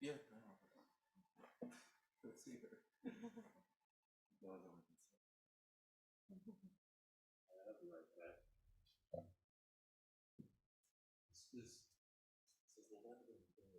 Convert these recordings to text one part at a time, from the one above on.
Yeah, let's see her. No, no, I'll be right back. This is the letter of the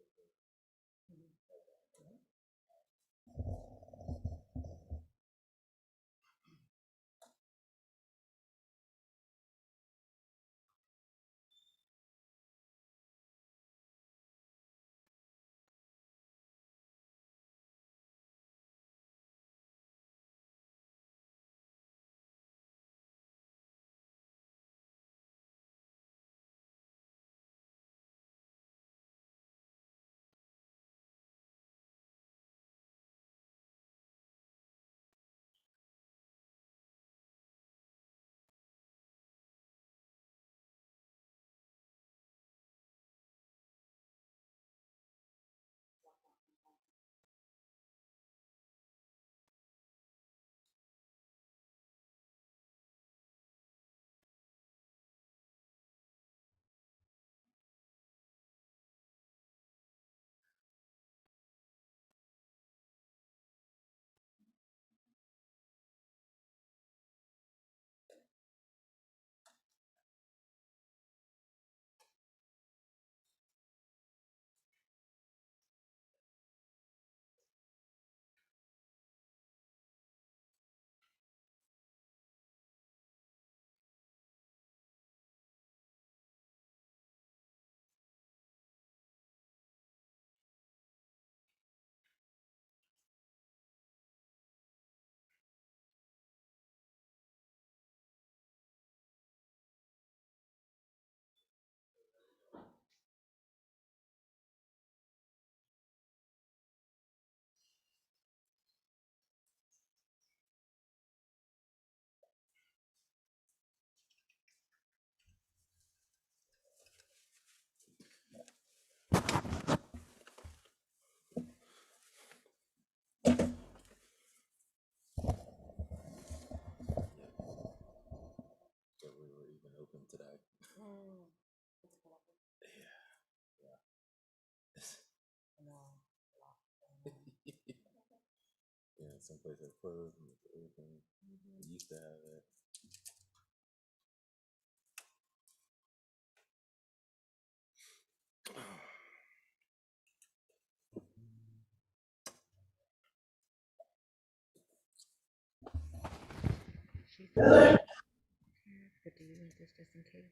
so we were even open today. Yeah. Yeah, some places are closed and it's open. We used to have it. But do you want this just in case?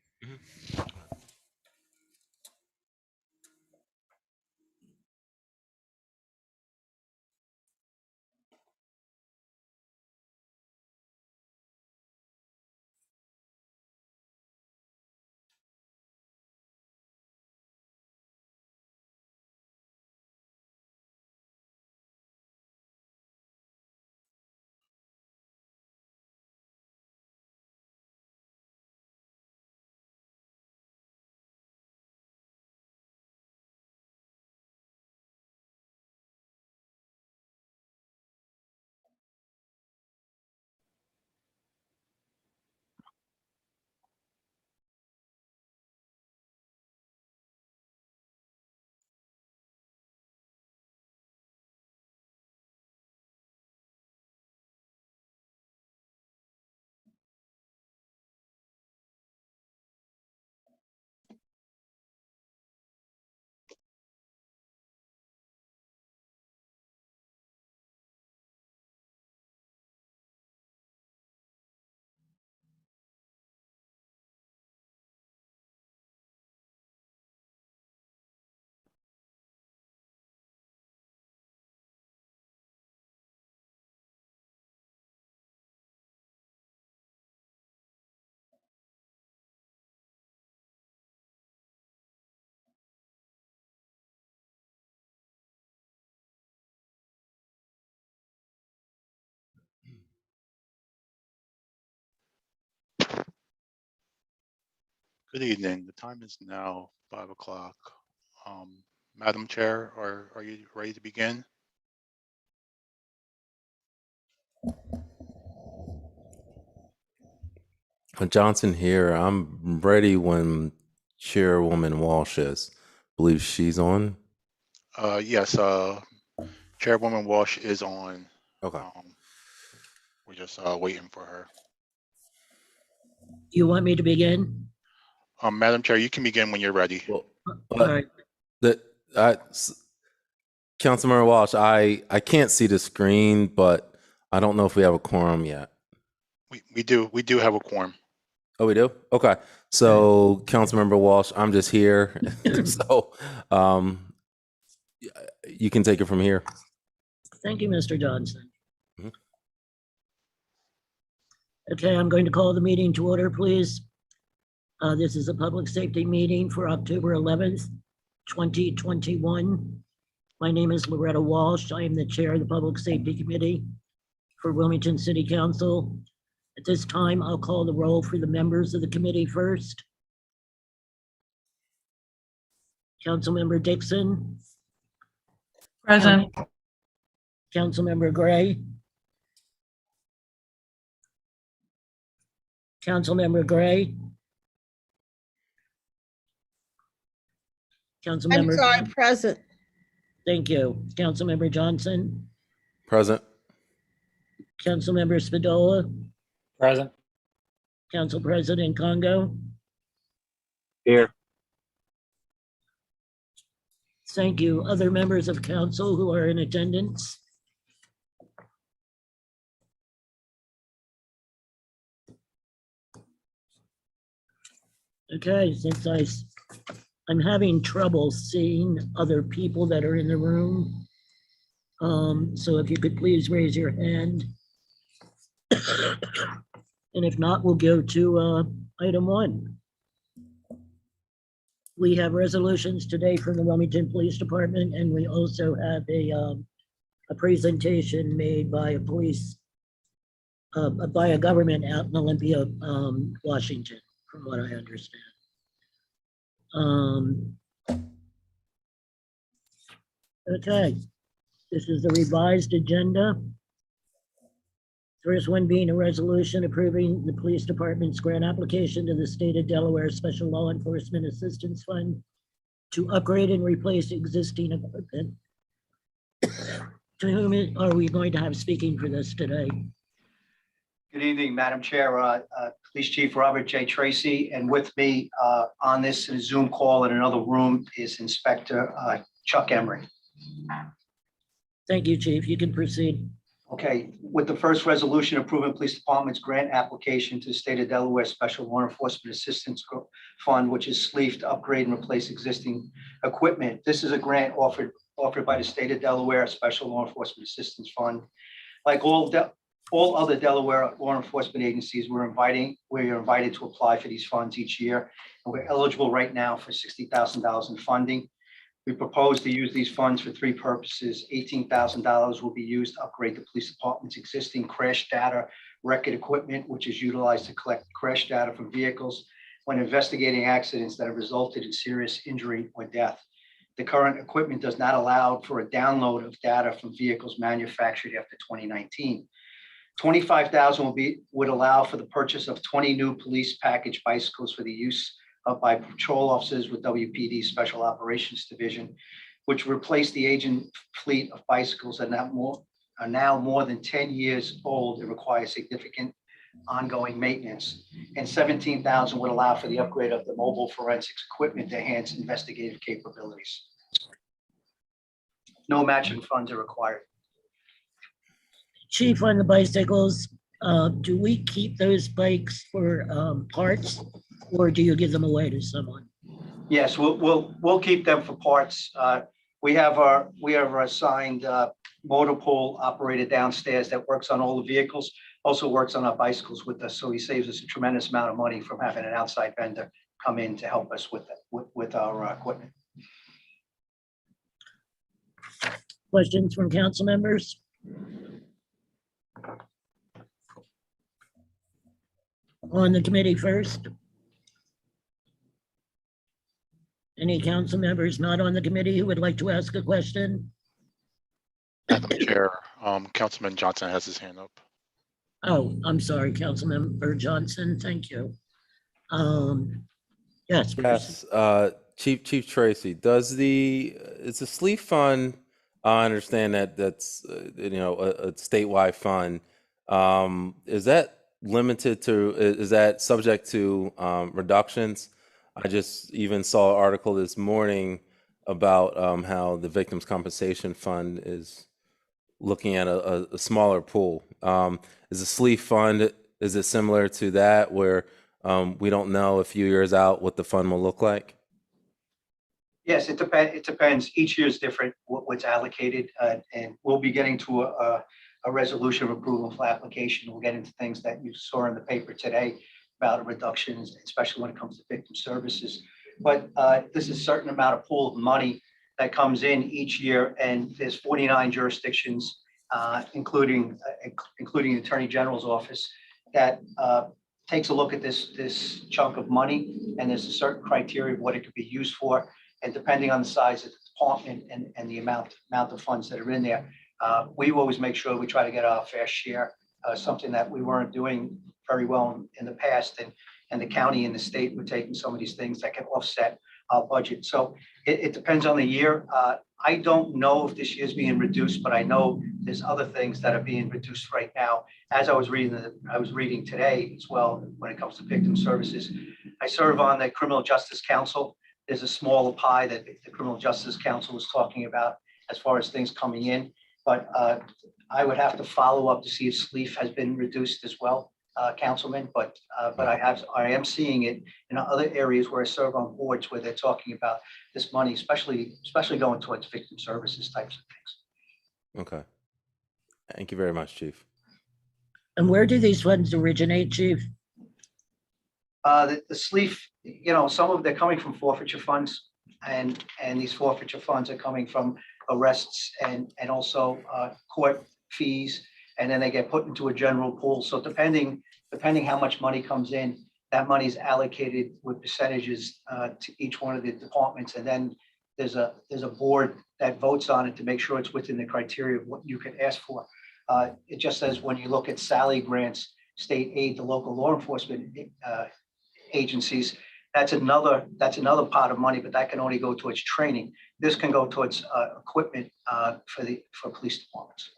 Good evening. The time is now 5 o'clock. Madam Chair, are you ready to begin? Johnson here. I'm ready when Chairwoman Walsh is. Believe she's on. Yes, Chairwoman Walsh is on. Okay. We're just waiting for her. You want me to begin? Madam Chair, you can begin when you're ready. Well, All right. Councilmember Walsh, I can't see the screen, but I don't know if we have a quorum yet. We do have a quorum. Oh, we do? Okay. So, Councilmember Walsh, I'm just here. So, you can take it from here. Thank you, Mr. Johnson. Mhm. Okay, I'm going to call the meeting to order, please. This is a public safety meeting for October 11th, 2021. My name is Loretta Walsh. I am the chair of the Public Safety Committee for Wilmington City Council. At this time, I'll call the roll for the members of the committee first. Councilmember Dixon, Present. Councilmember Gray, Councilmember Gray, I'm Councilmember. sorry, present. Thank you. Councilmember Johnson, Present. Councilmember Spadola, Present. Council President Congo. Here. Thank you. Other members of council who are in attendance? Okay, since I'm having trouble seeing other people that are in the room. So if you could please raise your hand. And if not, we'll go to item 1. We have resolutions today from the Wilmington Police Department, and we also have a presentation made by a government out in Olympia, Washington, from what I understand. Okay, this is the revised agenda. First one being a resolution approving the police department's grant application to the state of Delaware Special Law Enforcement Assistance Fund to upgrade and replace existing equipment. To whom are we going to have speaking for this today? Good evening, Madam Chair, Police Chief Robert J. Tracy, and with me on this Zoom call in another room is Inspector Chuck Emery. Thank you, Chief. You can proceed. Okay, with the first resolution approving Police Department's grant application to the State of Delaware Special Law Enforcement Assistance Fund, which is SLEEF, to upgrade and replace existing equipment. This is a grant offered by the State of Delaware Special Law Enforcement Assistance Fund. Like all other Delaware law enforcement agencies, we are invited to apply for these funds each year. And we're eligible right now for $60,000 in funding. We propose to use these funds for 3 purposes. $18,000 will be used to upgrade the police department's existing crash data record equipment, which is utilized to collect crash data from vehicles when investigating accidents that have resulted in serious injury or death. The current equipment does not allow for a download of data from vehicles manufactured after 2019. $25,000 would allow for the purchase of 20 new police package bicycles for the use by patrol officers with WPD Special Operations Division, which replaced the aging fleet of bicycles that are now more than 10 years old and require significant ongoing maintenance. And $17,000 would allow for the upgrade of the mobile forensics equipment to enhance investigative capabilities. No matching funds are required. Chief, on the bicycles, do we keep those bikes for parts, or do you give them away to someone? Yes, we'll keep them for parts. We have our assigned motor pool operator downstairs that works on all the vehicles, also works on our bicycles with us. So he saves us a tremendous amount of money from having an outside vendor come in to help us with our equipment. Questions from council members? On the committee first. Any council members not on the committee who would like to ask a question? Madam Chair, Councilman Johnson has his hand up. Oh, I'm sorry, Councilmember Johnson, thank you. Yes. Yes, Chief Tracy, is the SLEEF fund, I understand that that's, a statewide fund. Is that limited to, is that subject to reductions? I just even saw an article this morning about how the Victims' Compensation Fund is looking at a smaller pool. Is the SLEEF fund, is it similar to that where we don't know a few years out what the fund will look like? Yes, it depends. Each year is different, what's allocated, and we'll be getting to a resolution of approval for application. We'll get into things that you saw in the paper today about reductions, especially when it comes to victim services. But this is a certain amount of pool of money that comes in each year, and there's 49 jurisdictions, including the Attorney General's office, that takes a look at this chunk of money, and there's a certain criteria of what it could be used for. And depending on the size of the department and the amount of funds that are in there, we always make sure we try to get our fair share, something that we weren't doing very well in the past. And the county and the state were taking some of these things that can offset our budget. So it depends on the year. I don't know if this year's being reduced, but I know there's other things that are being reduced right now. As I was reading today as well, when it comes to victim services. I serve on the Criminal Justice Council. There's a smaller pie that the Criminal Justice Council was talking about as far as things coming in. But I would have to follow up to see if SLEEF has been reduced as well, Councilman. But I am seeing it in other areas where I serve on boards where they're talking about this money, especially going towards victim services types of things. Okay. Thank you very much, Chief. And where do these funds originate, Chief? The SLEEF, some of they're coming from forfeiture funds, and these forfeiture funds are coming from arrests and also court fees, and then they get put into a general pool. So depending how much money comes in, that money is allocated with percentages to each one of the departments, and then there's a board that votes on it to make sure it's within the criteria of what you can ask for. It just says when you look at SALI grants, state aid to local law enforcement agencies, that's another pot of money, but that can only go towards training. This can go towards equipment for police departments.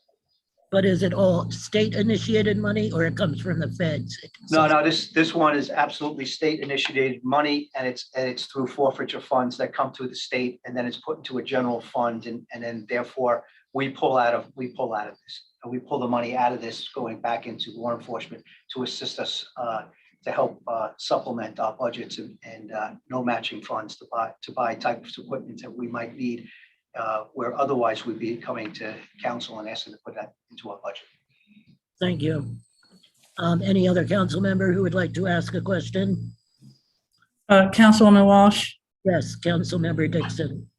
But is it all state initiated money or it comes from the feds? No, this one is absolutely state initiated money, and it's through forfeiture funds that come through the state, and then it's put into a general fund, and then therefore we pull out of this, and we pull the money out of this going back into law enforcement to assist us to help supplement our budgets and no matching funds to buy types of equipment that we might need, where otherwise we'd be coming to council and asking to put that into our budget. Thank you. Any other council member who would like to ask a question? Councilwoman Walsh, Yes, Council Member Dixon.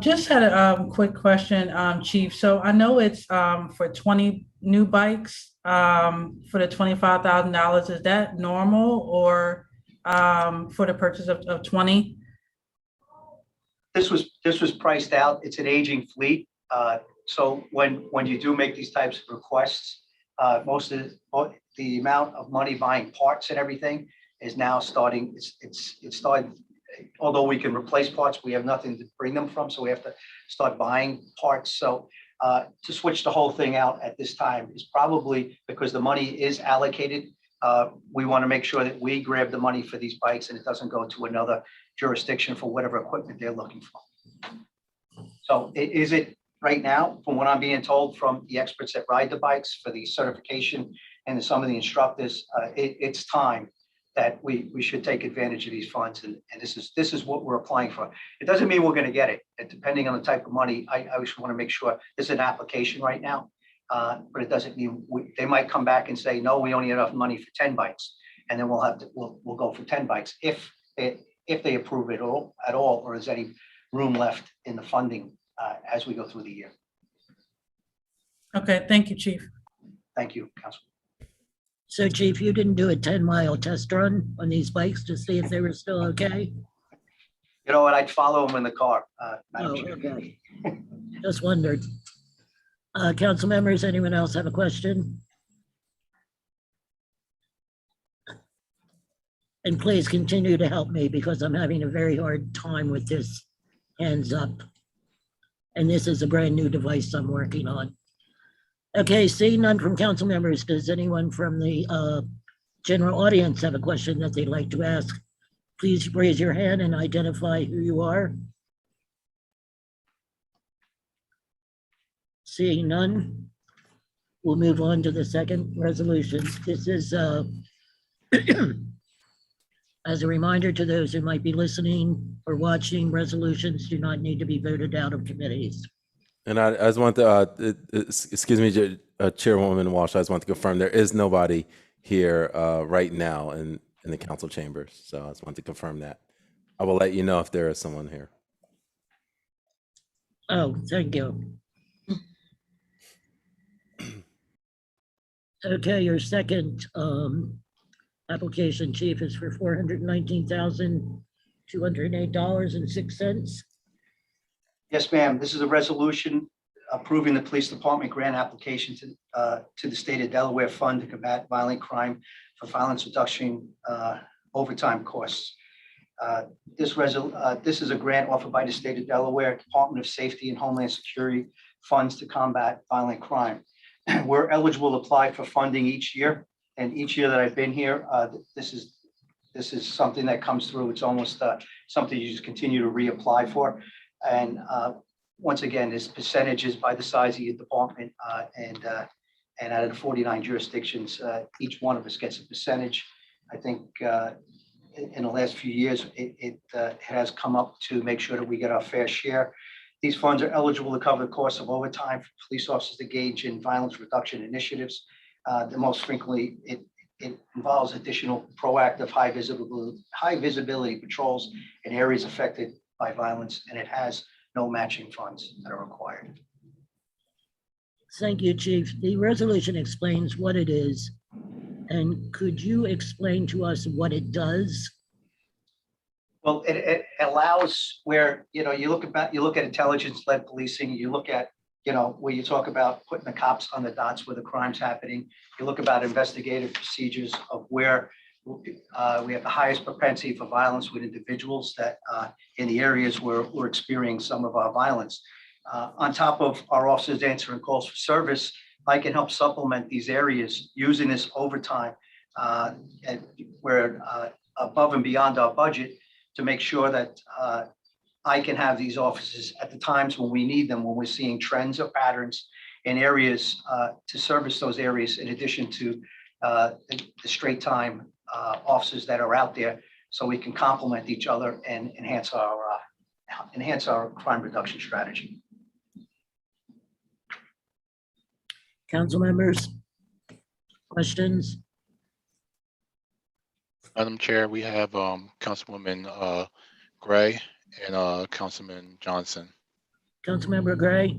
just had a quick question, Chief. So I know it's for 20 new bikes for the $25,000. Is that normal, or for the purchase of 20? This was priced out. It's an aging fleet. So when you do make these types of requests, most of the amount of money buying parts and everything is now starting. It's started. Although we can replace parts, we have nothing to bring them from, so we have to start buying parts. So to switch the whole thing out at this time is probably because the money is allocated. We want to make sure that we grab the money for these bikes and it doesn't go to another jurisdiction for whatever equipment they're looking for. So is it right now, from what I'm being told from the experts that ride the bikes for the certification and some of the instructors, it's time that we should take advantage of these funds, and this is what we're applying for. It doesn't mean we're going to get it. And depending on the type of money, I just want to make sure this is an application right now, but it doesn't mean they might come back and say, no, we only have enough money for 10 bikes, and then we'll go for 10 bikes if they approve it at all, or is any room left in the funding as we go through the year. Okay, thank you, Chief. Thank you, Council. So Chief, you didn't do a 10-mile test run on these bikes to see if they were still okay? You know what? I'd follow them in the car. Madam Oh, Chair. okay. Just wondered. Council members, anyone else have a question? And please continue to help me because I'm having a very hard time with this hands up. And this is a brand new device I'm working on. Okay, seeing none from council members, does anyone from the general audience have a question that they'd like to ask? Please raise your hand and identify who you are. Seeing none, we'll move on to the second resolution. This is as a reminder to those who might be listening or watching, resolutions do not need to be voted out of committees. And I just want to, excuse me, Chairwoman Walsh, I just want to confirm there is nobody here right now in the council chambers. So I just want to confirm that. I will let you know if there is someone here. Oh, thank you. Okay, your second application, Chief, is for $419,208.06. Yes, ma'am. This is a resolution approving the police department grant application to the state of Delaware Fund to combat violent crime for violence reduction overtime costs. This is a grant offered by the state of Delaware Department of Safety and Homeland Security funds to combat violent crime. We're eligible to apply for funding each year, and each year that I've been here, this is something that comes through. It's almost something you just continue to reapply for. And once again, this percentage is by the size of your department, and out of the 49 jurisdictions, each one of us gets a percentage. I think in the last few years, it has come up to make sure that we get our fair share. These funds are eligible to cover the cost of overtime for police officers to engage in violence reduction initiatives. The most frequently, it involves additional proactive high visibility patrols in areas affected by violence, and it has no matching funds that are required. Thank you, Chief. The resolution explains what it is. And could you explain to us what it does? Well, it allows where, you look at intelligence-led policing, you look at, where you talk about putting the cops on the dots where the crime's happening. You look about investigative procedures of where we have the highest propensity for violence with individuals that in the areas where we're experiencing some of our violence. On top of our officers answering calls for service, I can help supplement these areas using this overtime where above and beyond our budget to make sure that I can have these officers at the times when we need them, when we're seeing trends or patterns in areas to service those areas, in addition to the straight time officers that are out there, so we can complement each other and enhance our crime reduction strategy. Council members, questions? Madam Chair, we have Councilwoman Gray and Councilman Johnson. Councilmember Gray?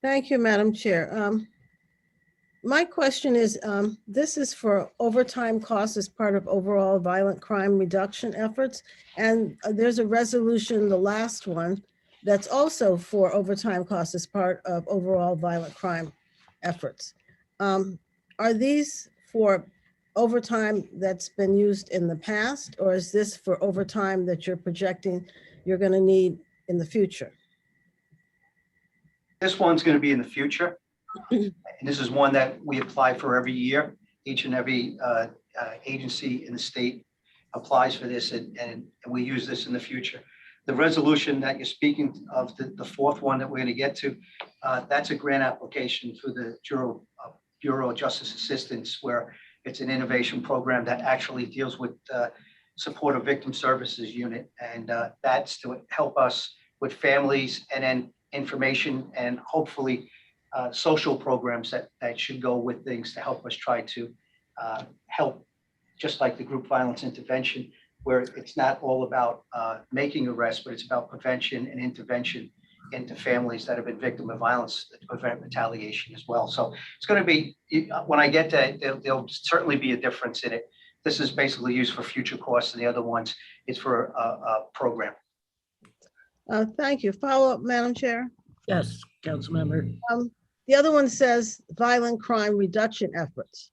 Thank you, Madam Chair. My question is, this is for overtime costs as part of overall violent crime reduction efforts. And there's a resolution, the last one, that's also for overtime costs as part of overall violent crime efforts. Are these for overtime that's been used in the past, or is this for overtime that you're projecting you're going to need in the future? This one's going to be in the future. And this is one that we apply for every year. Each and every agency in the state applies for this, and we use this in the future. The resolution that you're speaking of, the fourth one that we're going to get to, that's a grant application through the Bureau of Justice Assistance, where it's an innovation program that actually deals with support of victim services unit. And that's to help us with families, and then information and hopefully social programs that should go with things to help us try to help, just like the group violence intervention, where it's not all about making arrests, but it's about prevention and intervention into families that have been victim of violence to prevent retaliation as well. So it's going to be, when I get to it, there'll certainly be a difference in it. This is basically used for future costs, and the other ones is for a program. Thank you. Follow up, Madam Chair. Yes, Councilmember. The other one says violent crime reduction efforts.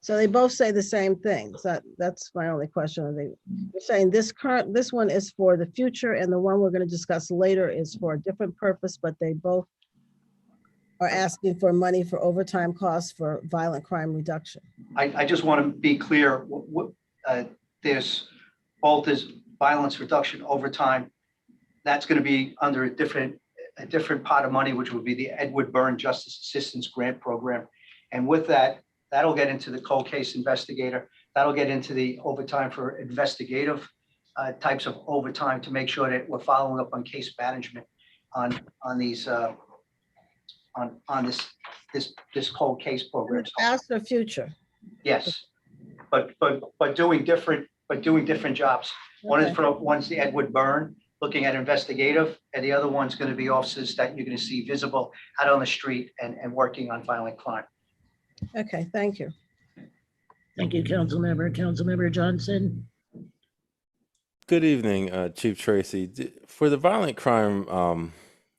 So they both say the same thing. So that's my only question. They're saying this one is for the future and the one we're going to discuss later is for a different purpose, but they both are asking for money for overtime costs for violent crime reduction. I just want to be clear, there's both this violence reduction overtime. That's going to be under a different pot of money, which would be the Edward Byrne Justice Assistance Grant Program. And with that, that'll get into the cold case investigator. That'll get into the overtime for investigative types of overtime to make sure that we're following up on case management on these on this cold case program. Past or future? Yes, but doing different jobs. One's the Edward Byrne, looking at investigative, and the other one's going to be officers that you're going to see visible out on the street and working on violent crime. Okay, thank you. Thank you, Councilmember. Councilmember Johnson. Good evening, Chief Tracy. For the violent crime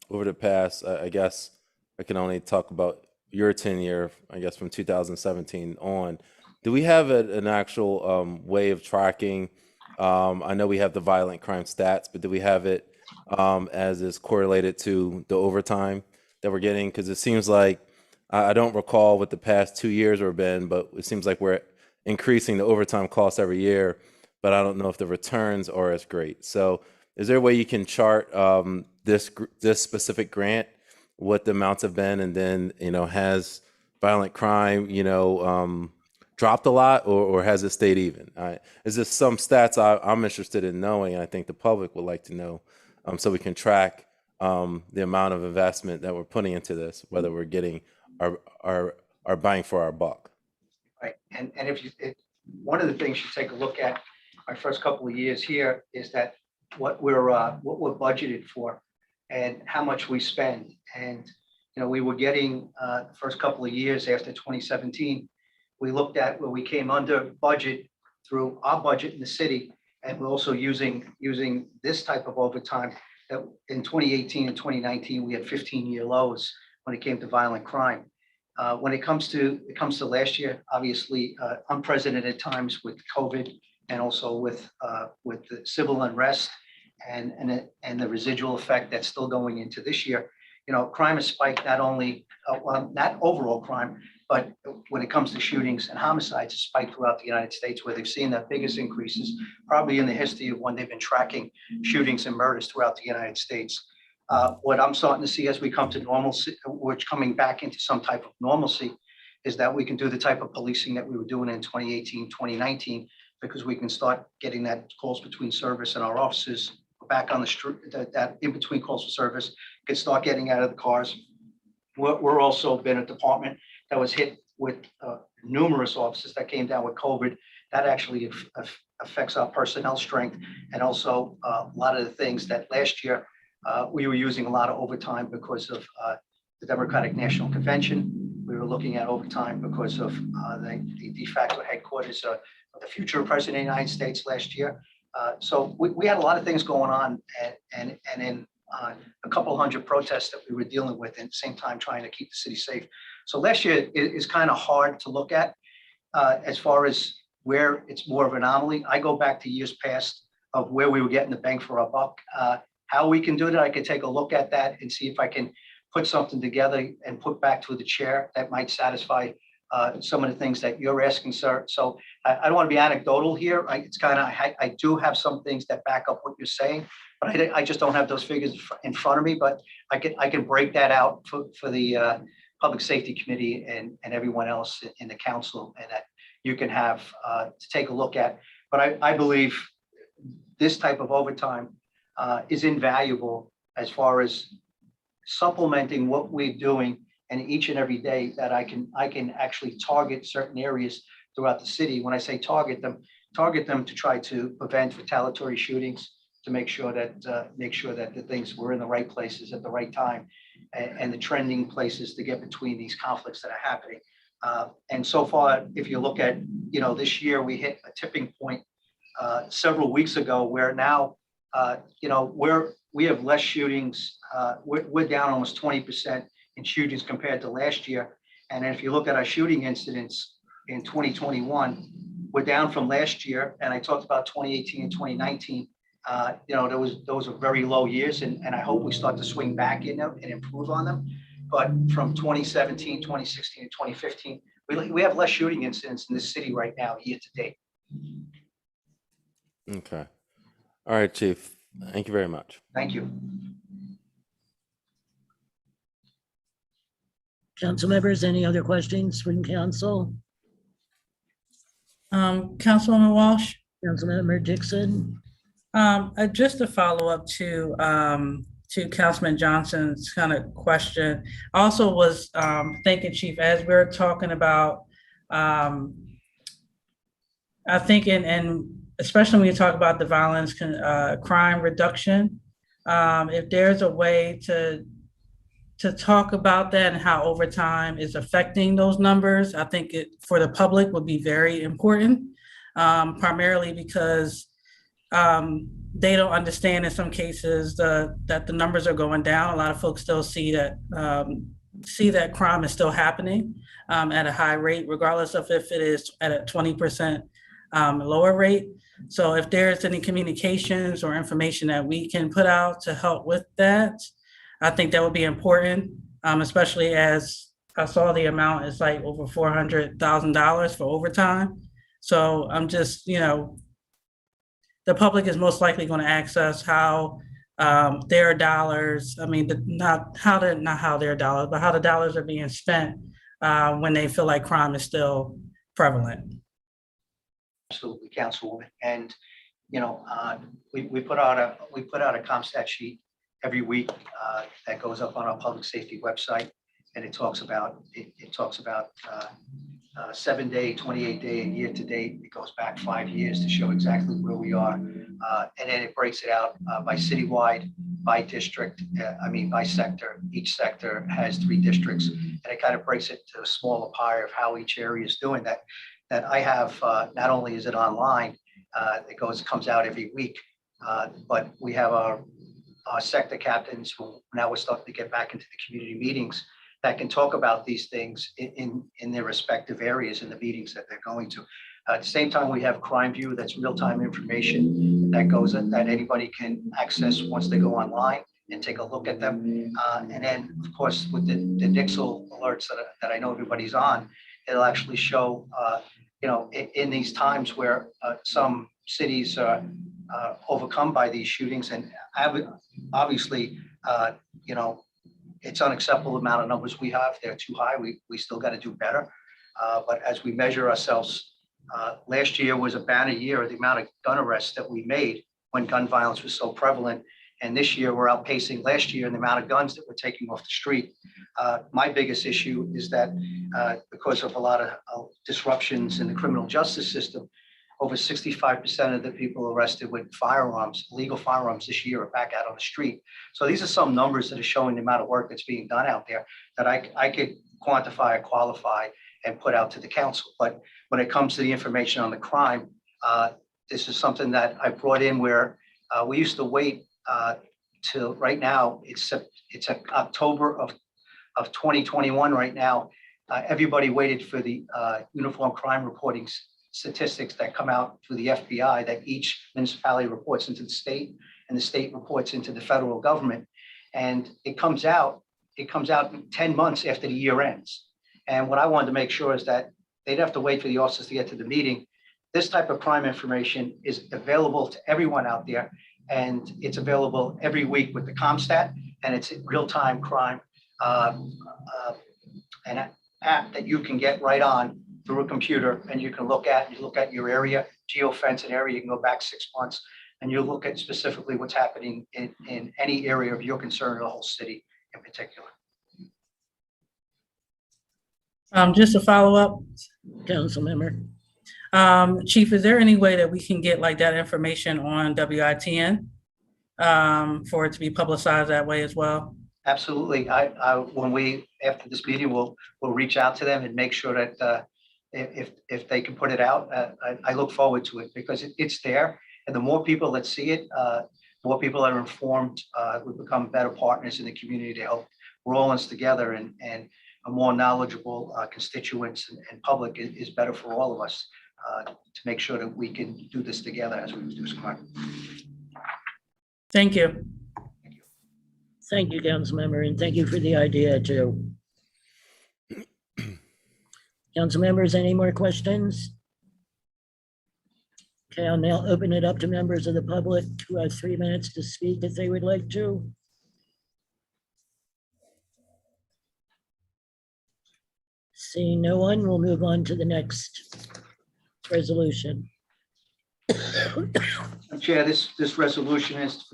over the past, I guess I can only talk about your tenure, I guess from 2017 on. Do we have an actual way of tracking? I know we have the violent crime stats, but do we have it as is correlated to the overtime that we're getting? Because it seems like, I don't recall what the past 2 years have been, but it seems like we're increasing the overtime costs every year, but I don't know if the returns are as great. So is there a way you can chart this specific grant, what the amounts have been, and then, has violent crime, dropped a lot, or has it stayed even? Is this some stats I'm interested in knowing, and I think the public would like to know, so we can track the amount of investment that we're putting into this, whether we're getting our bang for our buck. Right, and one of the things you take a look at my first couple of years here is that what we're budgeted for and how much we spend. And we were getting the first couple of years after 2017, we looked at where we came under budget through our budget in the city, and we're also using this type of overtime. That in 2018 and 2019 we had 15-year lows when it came to violent crime. When it comes to last year, obviously unprecedented times with COVID, and also with the civil unrest and the residual effect that's still going into this year. Crime has spiked, not only not overall crime, but when it comes to shootings and homicides, it's spiked throughout the United States, where they've seen the biggest increases probably in the history of when they've been tracking shootings and murders throughout the United States. What I'm starting to see as we come to normalcy, which coming back into some type of normalcy, is that we can do the type of policing that we were doing in 2018, 2019, because we can start getting that calls between service and our officers back on the street, that in between calls for service, can start getting out of the cars. We're also been a department that was hit with numerous officers that came down with COVID. That actually affects our personnel strength, and also a lot of the things that last year we were using a lot of overtime because of the Democratic National Convention. We were looking at overtime because of the de facto headquarters of the future President of the United States last year. So we had a lot of things going on, and in a couple hundred protests that we were dealing with, and at the same time trying to keep the city safe. So last year is kind of hard to look at as far as where it's more of an anomaly. I go back to years past of where we were getting the bang for our buck. How we can do that, I can take a look at that and see if I can put something together and put back to the chair that might satisfy some of the things that you're asking, sir. So I don't want to be anecdotal here. It's kind of, I do have some things that back up what you're saying, but I just don't have those figures in front of me. But I can break that out for the Public Safety Committee and everyone else in the council, and that you can have to take a look at. But I believe this type of overtime is invaluable as far as supplementing what we're doing, and each and every day that I can actually target certain areas throughout the city. When I say target them to try to prevent retaliatory shootings, to make sure that the things were in the right places at the right time, and the trending places to get between these conflicts that are happening. And so far, if you look at, this year we hit a tipping point several weeks ago where now, we have less shootings. We're down almost 20% in shootings compared to last year. And if you look at our shooting incidents, in 2021. We're down from last year, and I talked about 2018 and 2019. Those are very low years, and I hope we start to swing back in them and improve on them. But from 2017, 2016, and 2015, we have less shooting incidents in this city right now, year to date. Okay. All right, Chief. Thank you very much. Thank you. Council members, any other questions from council? Councilwoman Walsh? Councilmember Dixon? Just to follow up to Councilman Johnson's kind of question. I also was thinking, Chief, as we're talking about, I think, and especially when you talk about the violence crime reduction, if there's a way to talk about that and how overtime is affecting those numbers, I think it for the public would be very important, primarily because they don't understand in some cases that the numbers are going down. A lot of folks still see that crime is still happening at a high rate, regardless of if it is at a 20% lower rate. So if there's any communications or information that we can put out to help with that, I think that would be important, especially as I saw the amount is like over $400,000 for overtime. So I'm just, the public is most likely going to access how their dollars, not how their dollars, but how the dollars are being spent when they feel like crime is still prevalent. Absolutely, Councilwoman. And we put out a CompStat sheet every week that goes up on our public safety website, and it talks about 7-day, 28-day, and year to date. It goes back 5 years to show exactly where we are, and then it breaks it out by citywide, by district, by sector. Each sector has 3 districts, and it kind of breaks it to a smaller pie of how each area is doing. That I have, not only is it online, it comes out every week, but we have our sector captains who now we're starting to get back into the community meetings that can talk about these things in their respective areas in the meetings that they're going to. At the same time, we have Crime View, that's real-time information that anybody can access once they go online and take a look at them. And then, of course, with the Nixle alerts that I know everybody's on, it'll actually show, in these times where some cities are overcome by these shootings, and obviously, it's unacceptable amount of numbers we have. They're too high. We still got to do better. But as we measure ourselves, last year was a banner year, the amount of gun arrests that we made when gun violence was so prevalent. And this year we're outpacing last year in the amount of guns that we're taking off the street. My biggest issue is that because of a lot of disruptions in the criminal justice system, over 65% of the people arrested with firearms, illegal firearms this year, are back out on the street. So these are some numbers that are showing the amount of work that's being done out there that I could quantify, qualify, and put out to the council. But when it comes to the information on the crime, this is something that I brought in where we used to wait till right now. It's October of 2021 right now. Everybody waited for the uniform crime reporting statistics that come out through the FBI that each municipality reports into the state, and the state reports into the federal government. And it comes out 10 months after the year ends. And what I wanted to make sure is that they'd have to wait for the officers to get to the meeting. This type of crime information is available to everyone out there, and it's available every week with the CompStat, and it's real-time crime, an app that you can get right on through a computer, and you can look at your area, geofence an area. You can go back 6 months, and you look at specifically what's happening in any area of your concern, or the whole city in particular. Just to follow up, Council member. Chief, is there any way that we can get like that information on WITN for it to be publicized that way as well? Absolutely. After this meeting, we'll reach out to them and make sure that if they can put it out. I look forward to it because it's there, and the more people that see it, more people that are informed, we become better partners in the community to help roll us together and a more knowledgeable constituents and public is better for all of us to make sure that we can do this together as we reduce crime. Thank you. Thank you, Councilmember, and thank you for the idea too. Council members, any more questions? Okay, I'll now open it up to members of the public who have 3 minutes to speak if they would like to. Seeing no one, we'll move on to the next resolution. Chair, this resolution is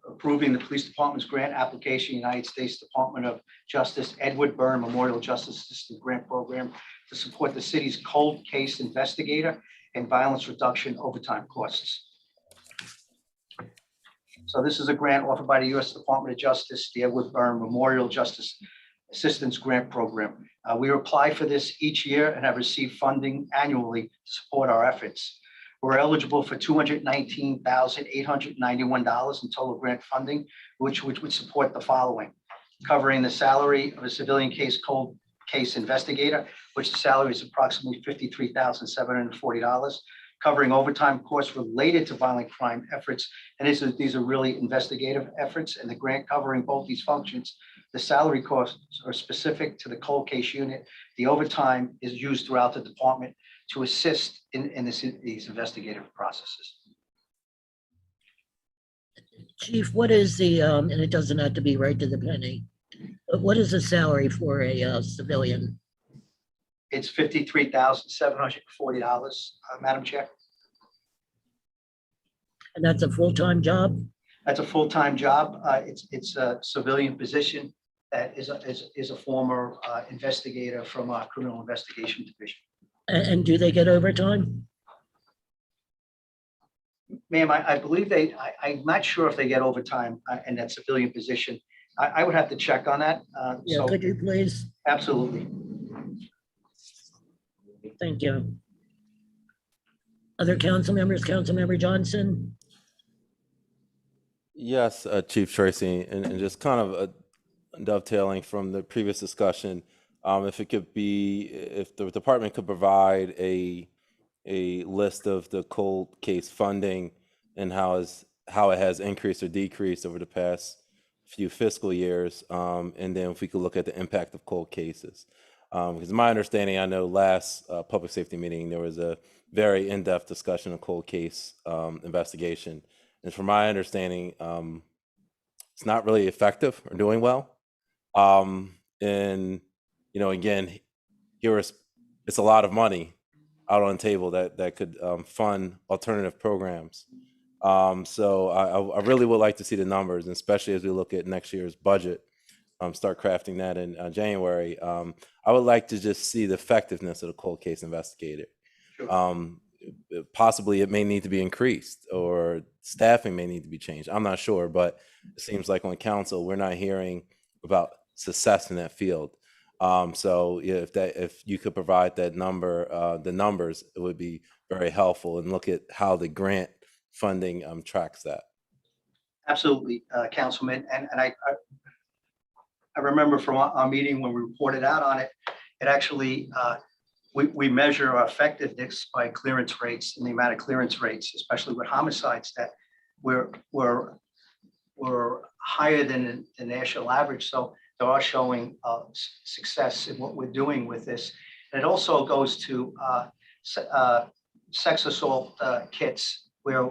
approving the police department's grant application, United States Department of Justice Edward Byrne Memorial Justice Assistant Grant Program to support the city's cold case investigator and violence reduction overtime costs. So this is a grant offered by the U.S. Department of Justice, the Edward Byrne Memorial Justice Assistance Grant Program. We apply for this each year and have received funding annually to support our efforts. We're eligible for $219,891 in total grant funding, which would support the following: covering the salary of a civilian cold case investigator, which the salary is approximately $53,740, covering overtime costs related to violent crime efforts. And these are really investigative efforts, and the grant covering both these functions. The salary costs are specific to the cold case unit. The overtime is used throughout the department to assist in these investigative processes. Chief, what is the, and it doesn't have to be right to the penny, but what is the salary for a civilian? It's $53,740, Madam Chair. And that's a full-time job? That's a full-time job. It's a civilian position that is a former investigator from our criminal investigation division. And do they get overtime? Ma'am, I believe I'm not sure if they get overtime in that civilian position. I would have to check on that. Yeah, So could you please? absolutely. Thank you. Other council members, Councilmember Johnson? Yes, Chief Tracy, and just kind of dovetailing from the previous discussion, if the department could provide a list of the cold case funding and how it has increased or decreased over the past few fiscal years, and then if we could look at the impact of cold cases. Because my understanding, I know last public safety meeting, there was a very in-depth discussion of cold case investigation. And from my understanding, it's not really effective or doing well. And, again, it's a lot of money out on the table that could fund alternative programs. So I really would like to see the numbers, and especially as we look at next year's budget, start crafting that in January. I would like to just see the effectiveness of the cold case investigator. Sure. Possibly it may need to be increased, or staffing may need to be changed. I'm not sure, but it seems like on council, we're not hearing about success in that field. So if you could provide that number, the numbers, it would be very helpful, and look at how the grant funding tracks that. Absolutely, Councilman. And I remember from our meeting when we reported out on it, it actually, we measure our effectiveness by clearance rates and the amount of clearance rates, especially with homicides, that we're higher than the national average. So they are showing success in what we're doing with this. And it also goes to sex assault kits, where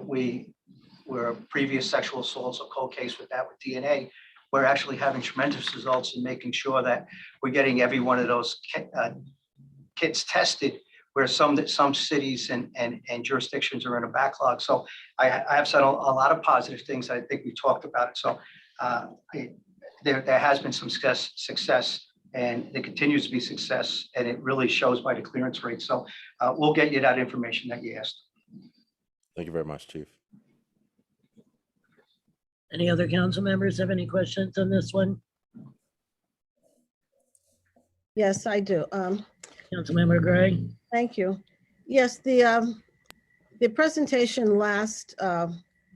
previous sexual assaults or cold case with DNA, we're actually having tremendous results in making sure that we're getting every one of those kits tested, where some cities and jurisdictions are in a backlog. So I have said a lot of positive things. I think we talked about it. So there has been some success, and there continues to be success, and it really shows by the clearance rate. So we'll get you that information that you asked. Thank you very much, Chief. Any other council members have any questions on this one? Yes, I do. Councilmember Gray? Thank you. Yes, the presentation last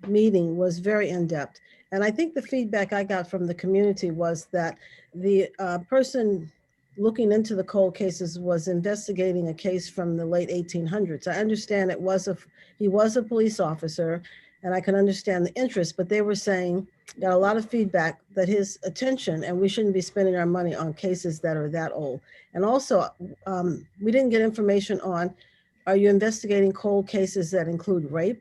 meeting was very in-depth. And I think the feedback I got from the community was that the person looking into the cold cases was investigating a case from the late 1800s. I understand he was a police officer, and I can understand the interest, but they were saying, got a lot of feedback that his attention, and we shouldn't be spending our money on cases that are that old. And also, we didn't get information on, are you investigating cold cases that include rape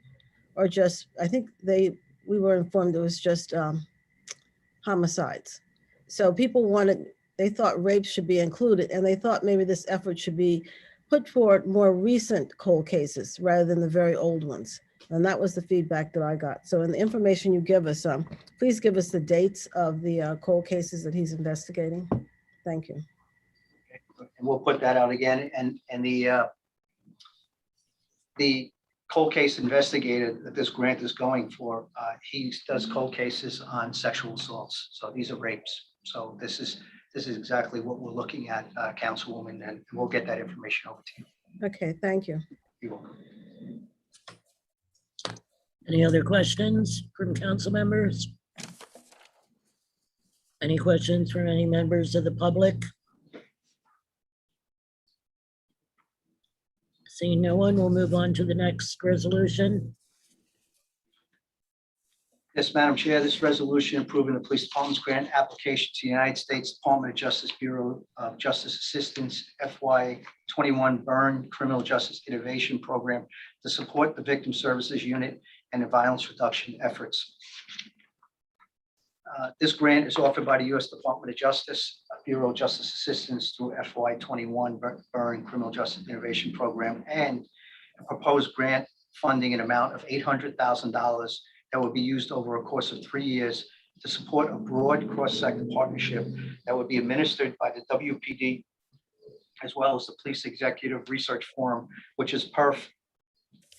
or just, I think we were informed it was just homicides. So people they thought rape should be included, and they thought maybe this effort should be put forward more recent cold cases rather than the very old ones. And that was the feedback that I got. So in the information you give us, please give us the dates of the cold cases that he's investigating. Thank you. And we'll put that out again. And the cold case investigator that this grant is going for, he does cold cases on sexual assaults. So these are rapes. So this is exactly what we're looking at, Councilwoman, and we'll get that information over to you. Okay, thank you. You're welcome. Any other questions from council members? Any questions from any members of the public? Seeing no one, we'll move on to the next resolution. Yes, Madam Chair, this resolution approving the police department's grant application to the United States Department of Justice Bureau of Justice Assistance FY21 Byrne Criminal Justice Innovation Program to support the Victim Services Unit and the violence reduction efforts. This grant is offered by the U.S. Department of Justice Bureau of Justice Assistance through FY21 Byrne Criminal Justice Innovation Program, and a proposed grant funding an amount of $800,000 that will be used over a course of 3 years to support a broad cross-sector partnership that would be administered by the WPD as well as the Police Executive Research Forum, which is PERF,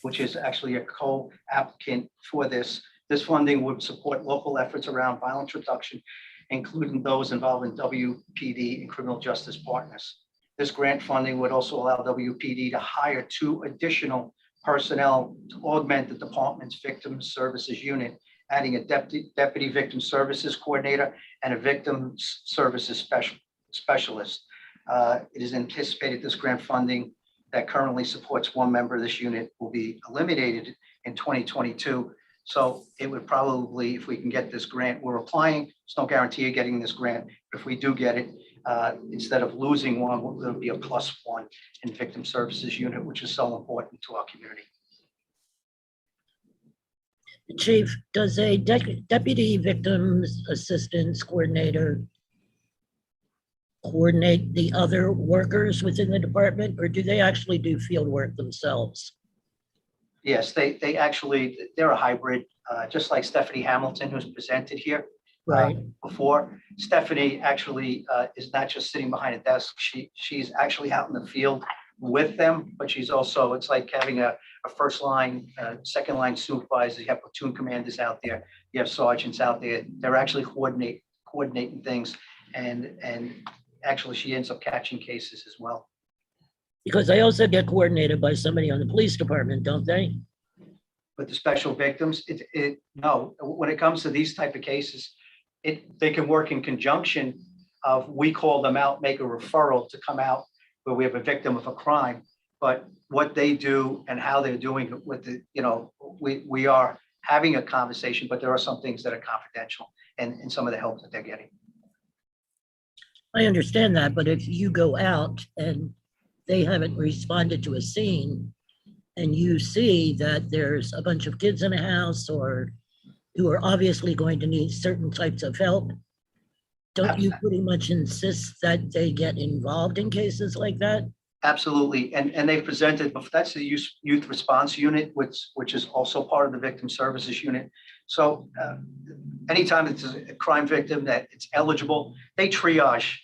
which is actually a co-applicant for this. This funding would support local efforts around violence reduction, including those involving WPD and criminal justice partners. This grant funding would also allow WPD to hire 2 additional personnel to augment the department's victim services unit, adding a deputy victim services coordinator and a victim services specialist. It is anticipated this grant funding that currently supports 1 member of this unit will be eliminated in 2022. So it would probably, if we can get this grant, we're applying, there's no guarantee of getting this grant. If we do get it, instead of losing 1, it'll be a +1 in victim services unit, which is so important to our community. Chief, does a deputy victims assistance coordinator coordinate the other workers within the department, or do they actually do field work themselves? Yes, they're a hybrid, just like Stephanie Hamilton, who's presented here. Right. Before. Stephanie actually is not just sitting behind a desk. She's actually out in the field with them, but she's also, it's like having a first line, second line supervisor. You have platoon commanders out there. You have sergeants out there. They're actually coordinating things, and actually she ends up catching cases as well. Because they also get coordinated by somebody on the police department, don't they? But the special victims, no, when it comes to these type of cases, they can work in conjunction of, we call them out, make a referral to come out where we have a victim of a crime. But what they do and how they're doing it with the, we are having a conversation, but there are some things that are confidential and some of the help that they're getting. I understand that, but if you go out and they haven't responded to a scene and you see that there's a bunch of kids in a house or who are obviously going to need certain types of help, don't you pretty much insist that they get involved in cases like that? Absolutely, and they've presented, but that's the youth response unit, which is also part of the victim services unit. So anytime it's a crime victim that it's eligible, they triage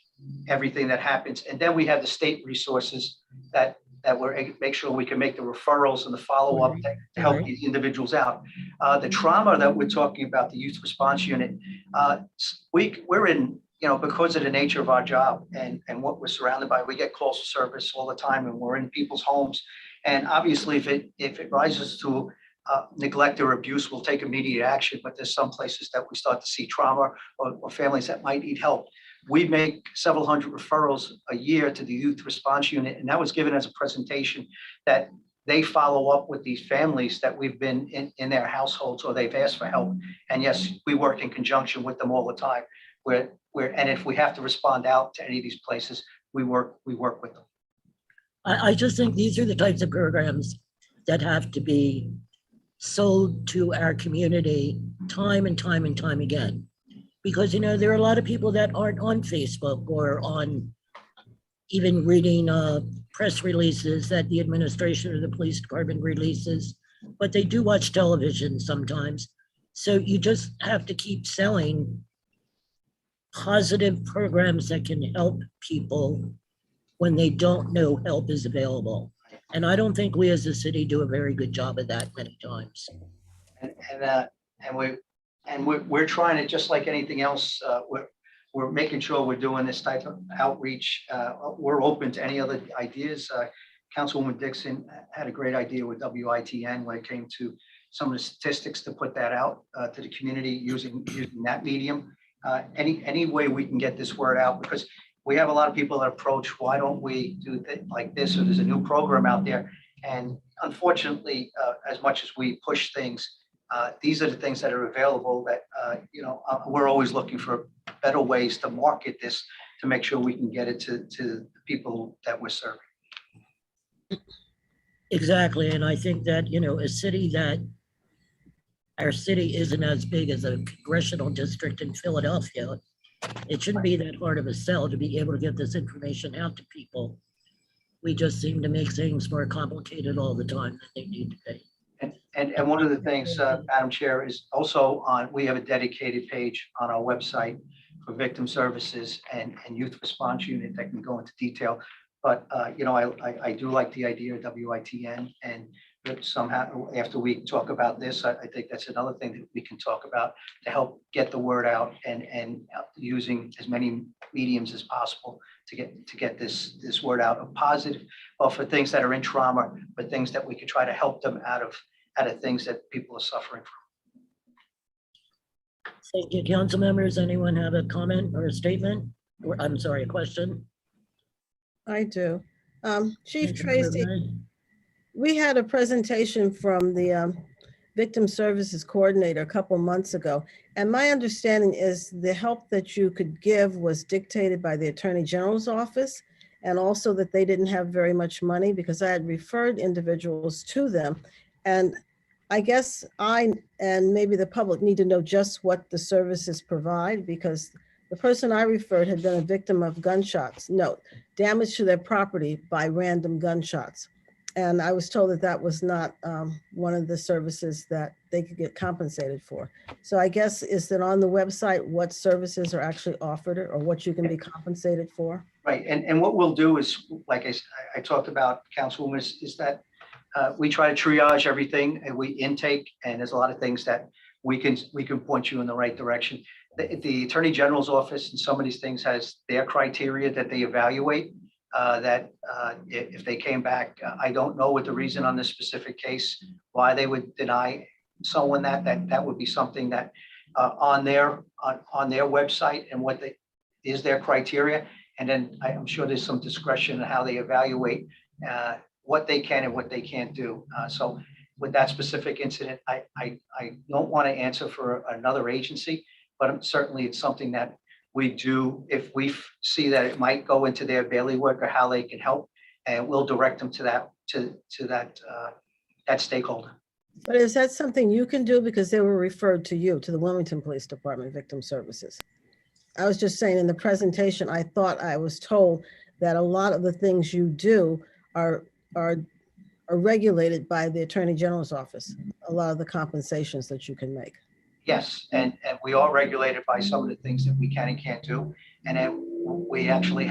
everything that happens, and then we have the state resources that we're make sure we can make the referrals and the follow-up to help these individuals out. The trauma that we're talking about, the youth response unit, we're in, because of the nature of our job and what we're surrounded by, we get calls for service all the time, and we're in people's homes. And obviously, if it rises to neglect or abuse, we'll take immediate action. But there's some places that we start to see trauma or families that might need help. we make several hundred referrals a year to the youth response unit, and that was given as a presentation that they follow up with these families that we've been in their households or they've asked for help. And yes, we work in conjunction with them all the time. And if we have to respond out to any of these places, we work with them. I just think these are the types of programs that have to be sold to our community time and time and time again. Because, you know, there are a lot of people that aren't on Facebook or on even reading press releases that the administration or the police department releases, but they do watch television sometimes. So you just have to keep selling positive programs that can help people when they don't know help is available. And I don't think we as a city do a very good job of that many times. And we're trying to, just like anything else, we're making sure we're doing this type of outreach. We're open to any other ideas. Councilwoman Dixon had a great idea with WITN when it came to some of the statistics to put that out to the community using that medium. Any way we can get this word out, because we have a lot of people that approach, why don't we do like this, or there's a new program out there. And unfortunately, as much as we push things, these are the things that are available that, we're always looking for better ways to market this to make sure we can get it to the people that we're serving. Exactly. And I think that, you know, our city isn't as big as a congressional district in Philadelphia. It shouldn't be that hard of a sell to be able to get this information out to people. We just seem to make things more complicated all the time than they need to be. And one of the things, Madam Chair, is also we have a dedicated page on our website for victim services and youth response unit that can go into detail. But, I do like the idea of WITN, and somehow after we talk about this, I think that's another thing that we can talk about to help get the word out and using as many mediums as possible to get this word out of positive, well, for things that are in trauma, but things that we could try to help them out of things that people are suffering from. Thank you, council members. Anyone have a comment or a statement? Or I'm sorry, a question? I do. Chief Councilmember Tracy, Ray? we had a presentation from the Victim Services Coordinator a couple months ago. And my understanding is the help that you could give was dictated by the Attorney General's office, and also that they didn't have very much money, because I had referred individuals to them. And I guess I and maybe the public need to know just what the services provide, because the person I referred had been a victim of gunshots. Note, damage to their property by random gunshots. And I was told that that was not one of the services that they could get compensated for. So I guess, is it on the website what services are actually offered or what you can be compensated for? Right, and what we'll do is, like I talked about, Councilwoman, is that we try to triage everything, and we intake, and there's a lot of things that we can point you in the right direction. The Attorney General's office and some of these things has their criteria that they evaluate. If they came back, I don't know what the reason on this specific case, why they would deny someone that would be something that on their website and what is their criteria. And then I'm sure there's some discretion in how they evaluate what they can and what they can't do. So with that specific incident, I don't want to answer for another agency, but certainly it's something that we do if we see that it might go into their bailiwick or how they can help, and we'll direct them to that stakeholder. But is that something you can do, because they were referred to you, to the Wilmington Police Department Victim Services? I was just saying, in the presentation, I thought I was told that a lot of the things you do are regulated by the Attorney General's office, a lot of the compensations that you can make. Yes, and we are regulated by some of the things that we can and can't do. And then we actually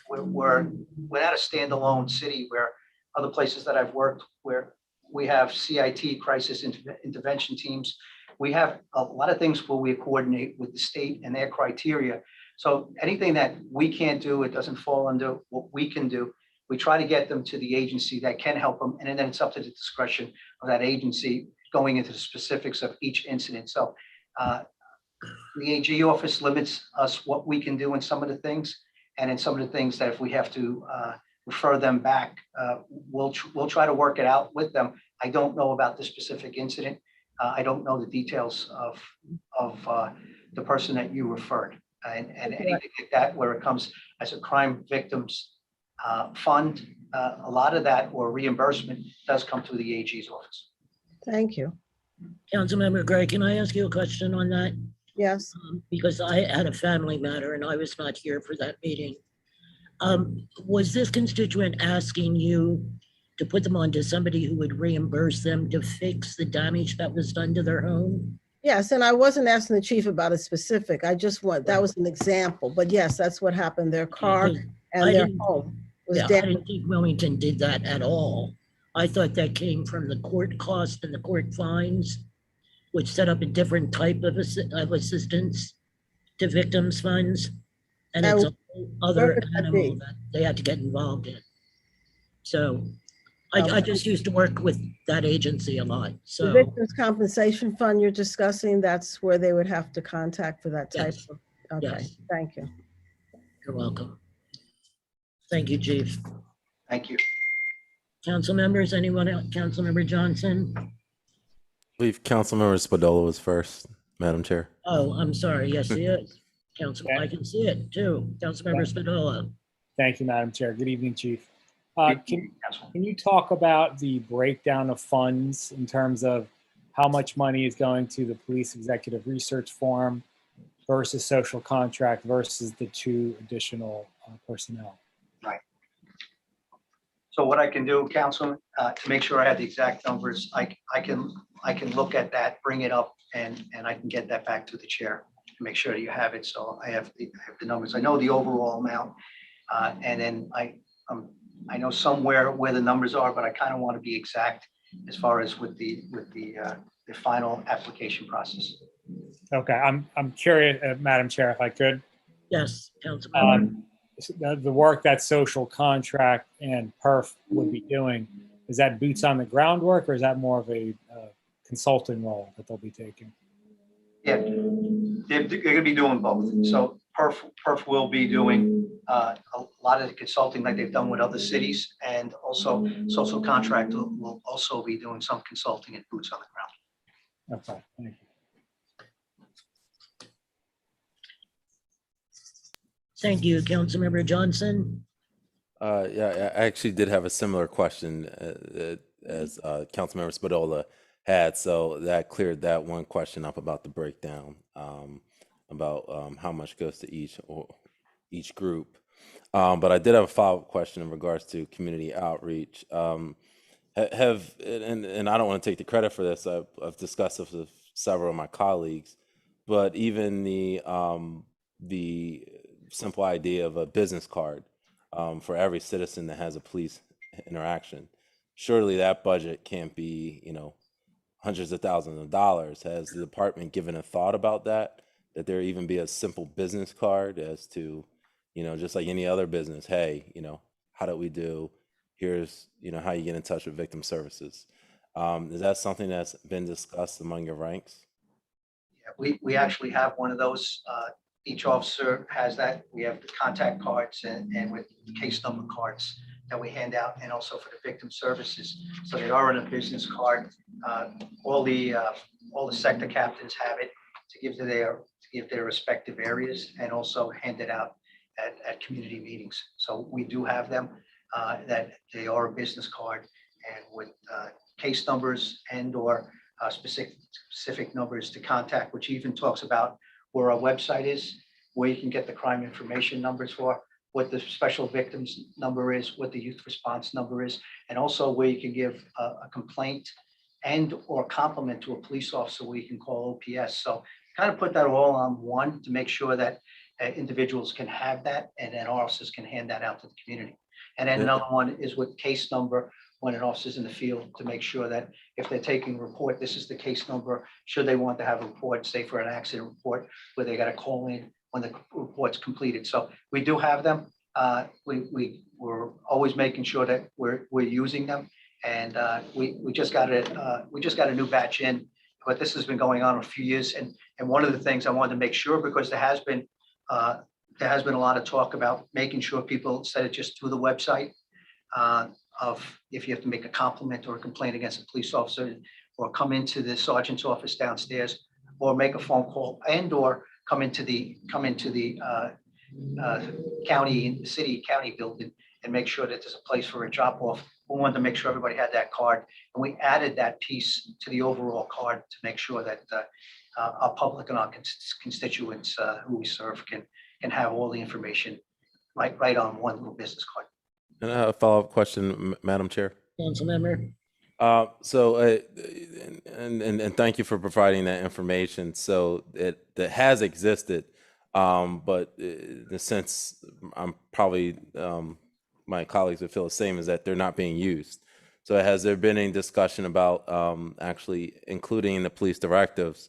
we're not a standalone city where other places that I've worked, where we have CIT, crisis intervention teams. We have a lot of things where we coordinate with the state and their criteria. So anything that we can't do, it doesn't fall under what we can do. We try to get them to the agency that can help them. And then it's up to the discretion of that agency going into the specifics of each incident. So The AG office limits us what we can do in some of the things, and in some of the things that if we have to refer them back, we'll try to work it out with them. I don't know about the specific incident. I don't know the details of the person that you referred, and anything like that where it comes as a crime victims fund. A lot of that or reimbursement does come through the AG's office. Thank you. Councilmember Gray, can I ask you a question on that? Yes. Because I had a family matter and I was not here for that meeting. Was this constituent asking you to put them on to somebody who would reimburse them to fix the damage that was done to their home? Yes, and I wasn't asking the chief about a specific. I just want, that was an example, but yes, that's what happened. Their car Because and I their didn't- home was Yeah, I damaged. didn't think Wilmington did that at all. I thought that came from the court cost and the court fines, which set up a different type of assistance to victims' funds. And That it's a was- whole where other would that animal be? that they had to get involved in. So Um, I just used to work with that agency a lot, The so. Victims Compensation Fund you're discussing, that's where they would have to contact for that type Yes, of, okay, yes. thank you. You're welcome. Thank you, Chief. Thank you. Council members, anyone else? Councilmember Johnson? I believe Councilmember Spadola was first, Madam Chair. Oh, I'm sorry. Yes, he is. Council, I can see it too. Councilmember Spadola. Thank you, Madam Chair. Good evening, Chief. Councilman. Can you talk about the breakdown of funds in terms of how much money is going to the Police Executive Research Forum versus social contract versus the 2 additional personnel? So what I can do, Councilman, to make sure I have the exact numbers, I can look at that, bring it up, and I can get that back to the chair to make sure that you have it. So I have the numbers. I know the overall amount, and then I know somewhere where the numbers are, but I kind of want to be exact as far as with the final application process. Okay, I'm curious, Madam Chair, if I could. Yes, Councilmember. The work that social contract and perf would be doing, is that boots on the ground work or is that more of a consulting role that they'll be taking? Yeah, they're going to be doing both. So perf will be doing a lot of the consulting like they've done with other cities, and also social contract will also be doing some consulting and boots on the ground. Okay, thank you. Thank you, Councilmember Johnson. Yeah, I actually did have a similar question as Councilmember Spadola had, so that cleared that one question up about the breakdown, about how much goes to each group. But I did have a follow-up question in regards to community outreach. And I don't want to take the credit for this. I've discussed this with several of my colleagues, but even the simple idea of a business card for every citizen that has a police interaction, surely that budget can't be, hundreds of thousands of dollars. Has the department given a thought about that there even be a simple business card as to, just like any other business, hey, how do we do? Here's, how you get in touch with victim services. Is that something that's been discussed among your ranks? Yeah, we actually have one of those. Each officer has that. We have the contact cards and with the case number cards that we hand out, and also for the victim services. So they are in a business card. All the sector captains have it to give to their respective areas, and also hand it out at community meetings. So we do have them, that they are a business card, and with case numbers and or specific numbers to contact, which even talks about where our website is, where you can get the crime information numbers for, what the special victims number is, what the youth response number is, and also where you can give a complaint and or compliment to a police officer where you can call OPS. So kind of put that all on one to make sure that individuals can have that, and then officers can hand that out to the community. And then another one is with case number, when an officer's in the field, to make sure that if they're taking a report, this is the case number. Should they want to have a report, say for an accident report, where they got to call in when the report's completed. So we do have them. We're always making sure that we're using them. And we just got a new batch in but this has been going on a few years. And one of the things I wanted to make sure, because there has been a lot of talk about making sure people, instead of just through the website, of if you have to make a compliment or a complaint against a police officer, or come into the sergeant's office downstairs, or make a phone call, and or come into the county building and make sure that there's a place for a drop off. We wanted to make sure everybody had that card, and we added that piece to the overall card to make sure that our public and our constituents who we serve can have all the information right on one little business card. And I have a follow-up question, Madam Chair. Council member. And thank you for providing that information. So that has existed, but in a sense, I'm probably my colleagues would feel the same, is that they're not being used. So has there been any discussion about actually including in the police directives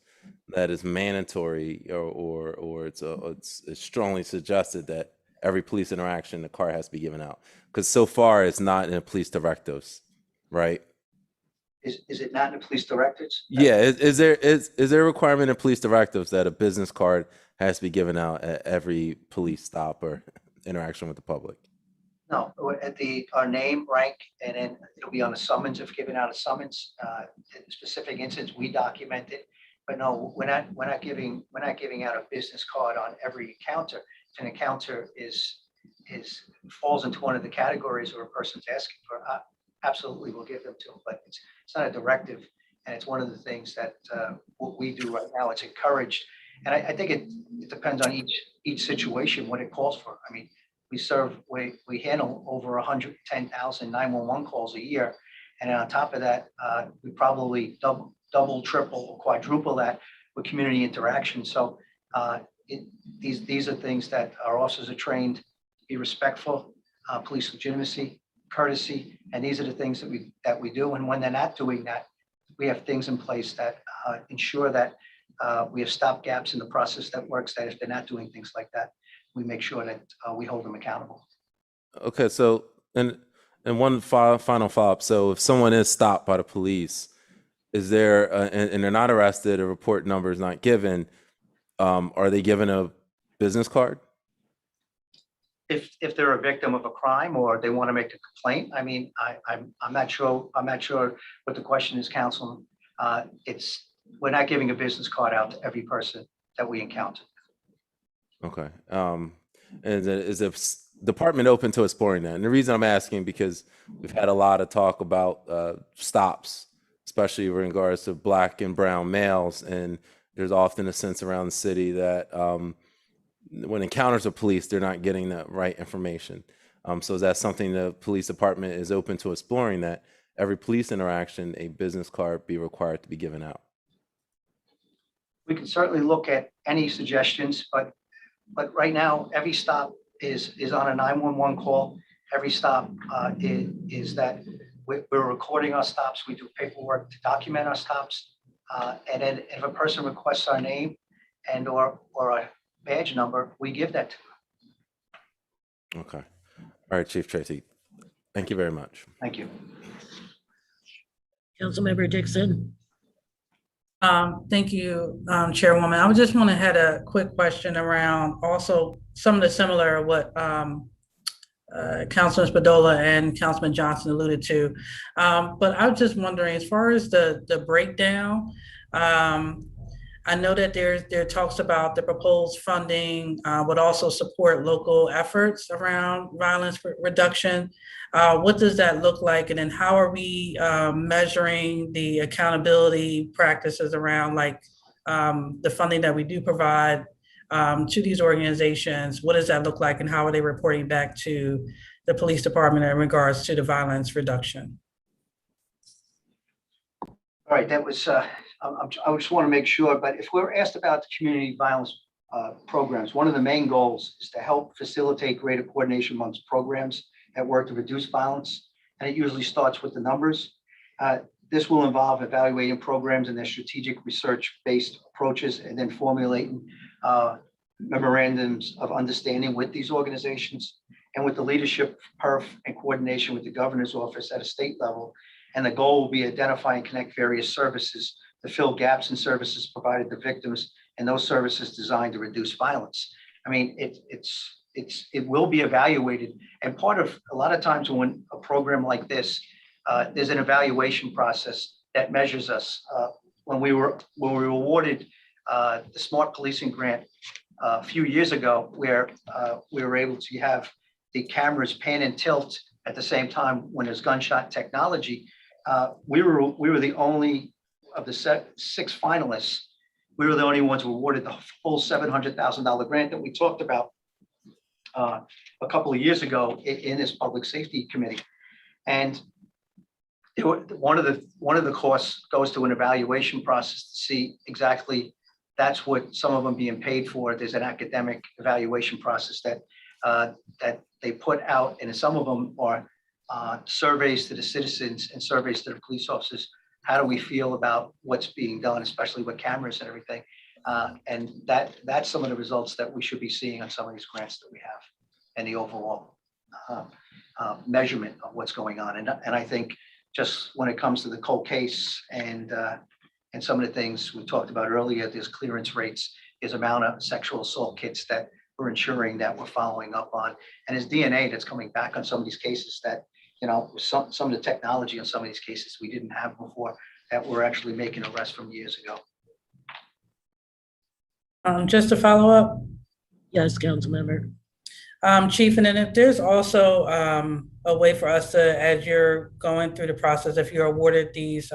that is mandatory, or it's strongly suggested that every police interaction, the card has to be given out? Because so far it's not in the police directives, right? Is it not in the police directives? Yeah, is there a requirement in police directives that a business card has to be given out at every police stop or interaction with the public? No, at our name, rank, and then it'll be on a summons if given out a summons. In specific incidents, we document it. But no, we're not giving out a business card on every encounter. If an encounter falls into one of the categories or a person's asking for, absolutely we'll give them to them. But it's not a directive, and it's one of the things that what we do right now. It's encouraged, and I think it depends on each situation what it calls for. I mean, we handle over 110,000 911 calls a year, and on top of that, we probably double, triple, or quadruple that with community interaction. So these are things that our officers are trained to be respectful, police legitimacy, courtesy, and these are the things that we do. And when they're not doing that, we have things in place that ensure that we have stop gaps in the process that works, that if they're not doing things like that, we make sure that we hold them accountable. Okay, so and one final follow-up. So if someone is stopped by the police, is there and they're not arrested, a report number is not given, are they given a business card? If they're a victim of a crime or they want to make a complaint, I mean, I'm not sure what the question is, Counsel. We're not giving a business card out to every person that we encounter. Okay. And is the department open to exploring that? And the reason I'm asking, because we've had a lot of talk about stops, especially in regards to Black and brown males, and there's often a sense around the city that when encounters with police, they're not getting the right information. So is that something the police department is open to exploring, that every police interaction, a business card be required to be given out? We can certainly look at any suggestions, but right now, every stop is on a 911 call. Every stop is that we're recording our stops. We do paperwork to document our stops. And then if a person requests our name and or a badge number, we give that to them. Okay. All right, Chief Tracy. Thank you very much. Thank you. Councilmember Dixon. Thank you, Chairwoman. I just want to had a quick question around also some of the similar what Councilman Spadola and Councilman Johnson alluded to. But I was just wondering, as far as the breakdown, I know that there talks about the proposed funding would also support local efforts around violence reduction. What does that look like? And then how are we measuring the accountability practices around the funding that we do provide to these organizations? What does that look like, and how are they reporting back to the police department in regards to the violence reduction? All right, that was, I just want to make sure, but if we're asked about the community violence programs, one of the main goals is to help facilitate greater coordination amongst programs that work to reduce violence. And it usually starts with the numbers. This will involve evaluating programs and their strategic research-based approaches, and then formulating memorandums of understanding with these organizations and with the leadership, perf, and coordination with the governor's office at a state level. And the goal will be identify and connect various services to fill gaps in services provided to victims and those services designed to reduce violence. I mean, it will be evaluated. And a lot of times when a program like this, there's an evaluation process that measures us. When we were awarded the Smart Policing Grant a few years ago, where we were able to have the cameras pan and tilt at the same time when there's gunshot technology, we were the only of the 6 finalists. We were the only ones who awarded the full $700,000 grant that we talked about a couple of years ago in this public safety committee. And one of the costs goes to an evaluation process to see exactly, that's what some of them being paid for. There's an academic evaluation process that they put out, and some of them are surveys to the citizens and surveys to the police officers. How do we feel about what's being done, especially with cameras and everything? And that's some of the results that we should be seeing on some of these grants that we have, and the overall measurement of what's going on. And I think just when it comes to the cold case and some of the things we talked about earlier, there's clearance rates, there's amount of sexual assault kits that we're ensuring that we're following up on, and there's DNA that's coming back on some of these cases that, you know, some of the technology on some of these cases we didn't have before, that we're actually making arrests from years ago. Just to follow up, Yes, Councilmember. Chief, and then if there's also a way for us to, as you're going through the process, if you're awarded these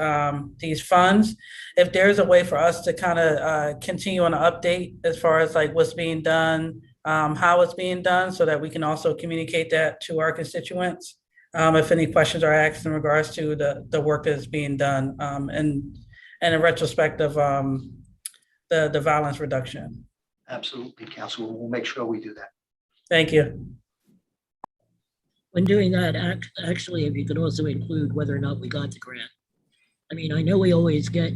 funds, if there's a way for us to kind of continue on an update as far as like what's being done, how it's being done, so that we can also communicate that to our constituents. If any questions are asked in regards to the work that's being done, and in retrospect of the violence reduction. Absolutely, Council. We'll make sure we do that. Thank you. When doing that, actually, if you could also include whether or not we got the grant. I mean, I know we always get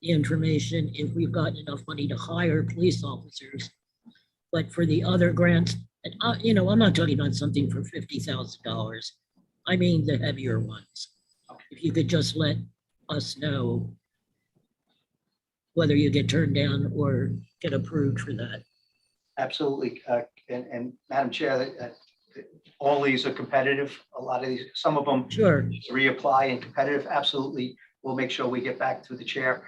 the information if we've gotten enough money to hire police officers, but for the other grants, and you know, I'm not talking about something for $50,000. I mean the heavier ones. If you could just let us know whether you get turned down or get approved for that. Absolutely. And Madam Chair, all these are competitive. A lot of these, some of them Sure. reapply and competitive. Absolutely. We'll make sure we get back to the chair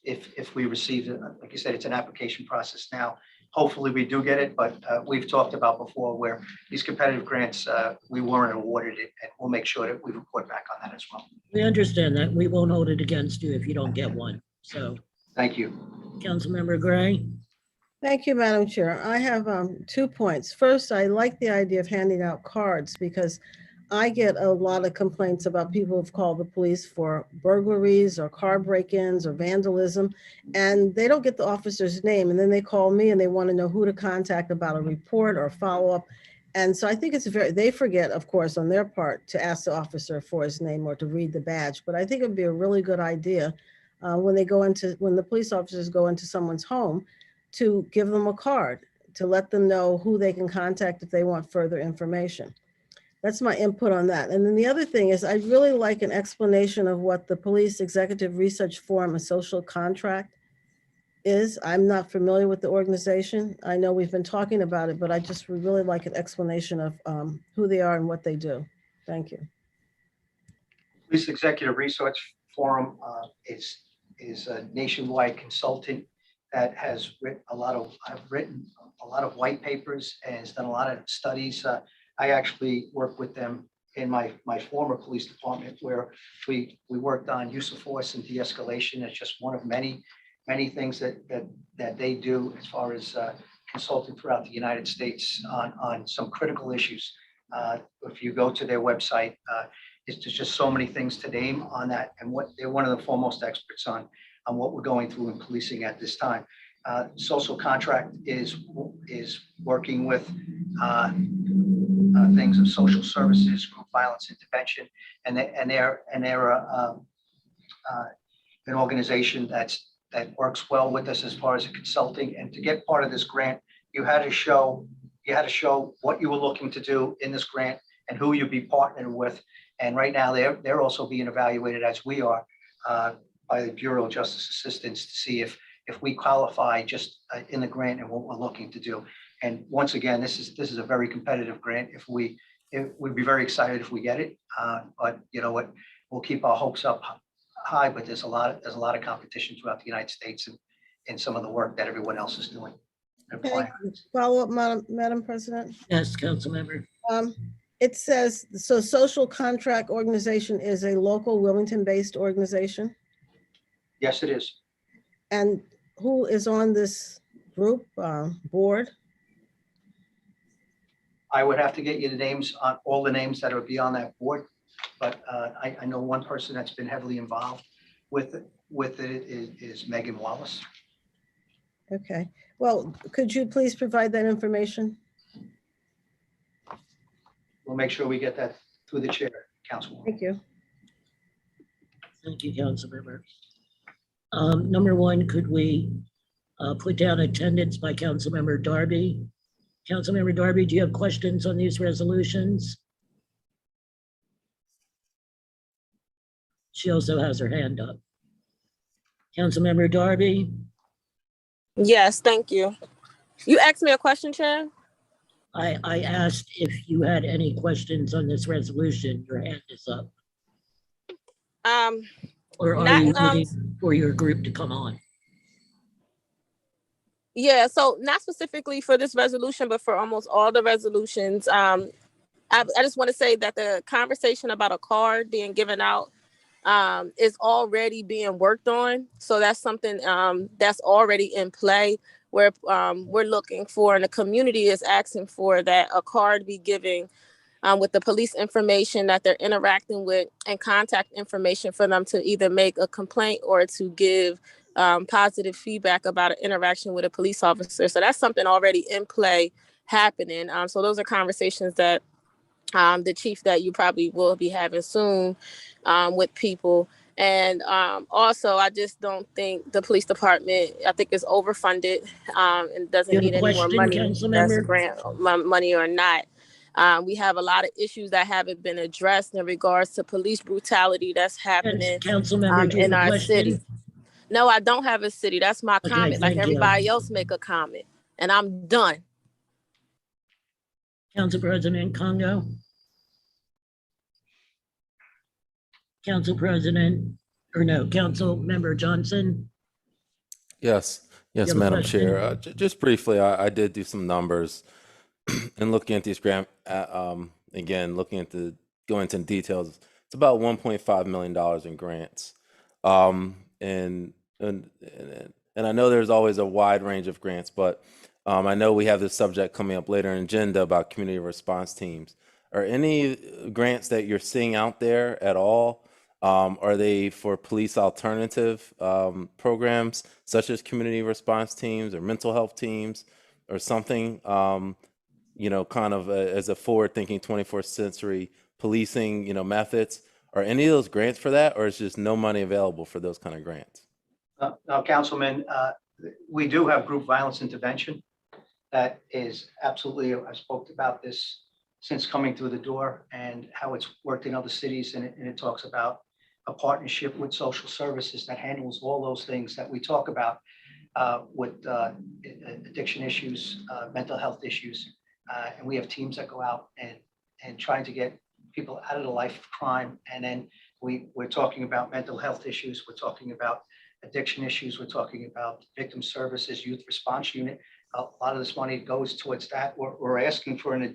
if we receive it. Like you said, it's an application process now. Hopefully we do get it, but we've talked about before where these competitive grants, we weren't awarded it, and we'll make sure that we report back on that as well. We understand that. We won't hold it against you if you don't get one. So, Thank you. Councilmember Gray. Thank you, Madam Chair. I have 2 points. First, I like the idea of handing out cards because I get a lot of complaints about people who've called the police for burglaries or car break-ins or vandalism, and they don't get the officer's name. And then they call me and they want to know who to contact about a report or follow-up. And so I think they forget, of course, on their part to ask the officer for his name or to read the badge. But I think it'd be a really good idea when the police officers go into someone's home to give them a card, to let them know who they can contact if they want further information. That's my input on that. And then the other thing is I'd really like an explanation of what the Police Executive Research Forum, a social contract is. I'm not familiar with the organization. I know we've been talking about it, but I just would really like an explanation of who they are and what they do. Thank you. Police Executive Research Forum is a nationwide consultant that has written a lot of white papers and has done a lot of studies. I actually worked with them in my former police department where we worked on use of force and de-escalation. It's just one of many things that they do as far as consulting throughout the United States on some critical issues. If you go to their website, there's just so many things to name on that, and what they're one of the foremost experts on what we're going through in policing at this time. Social contract is working with things of social services, group violence intervention, and they're an organization that works well with us as far as consulting. And to get part of this grant, you had to show what you were looking to do in this grant and who you'd be partnering with. And right now they're also being evaluated as we are. by the Bureau of Justice Assistance to see if we qualify just in the grant and what we're looking to do. And once again, this is a very competitive grant. We'd be very excited if we get it. But you know what, we'll keep our hopes up high, but there's a lot of competition throughout the United States and some of the work that everyone else is doing. Okay, follow up, Madam President. Yes, Councilmember. It says, so social contract organization is a local Wilmington-based organization. Yes, it is. And who is on this group, board? I would have to get you the names on all the names that would be on that board. But I know one person that's been heavily involved with it is Megan Wallace. Okay, well, could you please provide that information? We'll make sure we get that through the chair, Councilwoman. Thank you. Thank you, Councilmember. Number one, could we put down attendance by Councilmember Darby? Councilmember Darby, do you have questions on these resolutions? She also has her hand up. Councilmember Darby? Yes, thank you. You asked me a question, Chair? I asked if you had any questions on this resolution. Your hand is up. Or are you waiting for your group to come on? Yeah, so not specifically for this resolution, but for almost all the resolutions. I just want to say that the conversation about a card being given out is already being worked on. So that's something that's already in play where we're looking for, and the community is asking for, that a card be given with the police information that they're interacting with and contact information for them to either make a complaint or to give positive feedback about an interaction with a police officer. So that's something already in play happening. So those are conversations that the chief that you probably will be having soon with people. And also, I just don't think the police department, I think, is overfunded and doesn't need any more money, that's grant money or not. We have a lot of issues that haven't been addressed in regards to police brutality that's happening in our city. No, I don't have a city. That's my comment. Like everybody else make a comment, and I'm done. Council President Congo. Council President, or no, Council Member Johnson. Yes, Madam Chair. Just briefly, I did do some numbers and looking at these grant, again, going into details, it's about $1.5 million in grants. And I know there's always a wide range of grants, but I know we have this subject coming up later in agenda about community response teams. Are any grants that you're seeing out there at all? Are they for police alternative programs such as community response teams or mental health teams or something, kind of as a forward-thinking 21st century policing, methods? Are any of those grants for that, or is just no money available for those kind of grants? No, Councilman, we do have group violence intervention. That is absolutely, I've spoke about this since coming through the door and how it's worked in other cities. And it talks about a partnership with social services that handles all those things that we talk about with addiction issues, mental health issues. And we have teams that go out and trying to get people out of the life of crime. And then we're talking about mental health issues. We're talking about addiction issues. We're talking about victim services, youth response unit. A lot of this money goes towards that. We're asking for two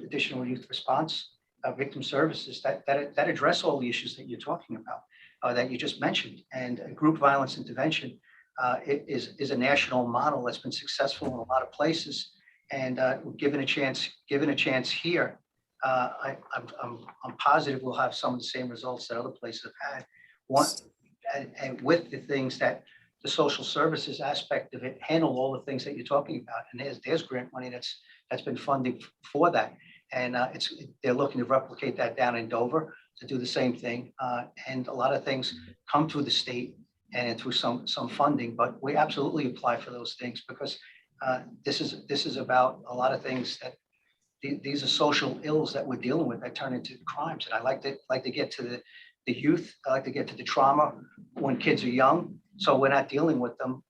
additional youth response victim services that address all the issues that you're talking about, that you just mentioned. And group violence intervention is a national model that's been successful in a lot of places. And given a chance here, I'm positive we'll have some of the same results that other places have had. And with the things that the social services aspect of it handle all the things that you're talking about, and there's grant money that's been funded for that, and they're looking to replicate that down in Dover to do the same thing. And a lot of things come through the state and through some funding, but we absolutely apply for those things because this is about a lot of things that these are social ills that we're dealing with that turn into crimes. And I like to get to the youth. I like to get to the trauma when kids are young. So we're not dealing with them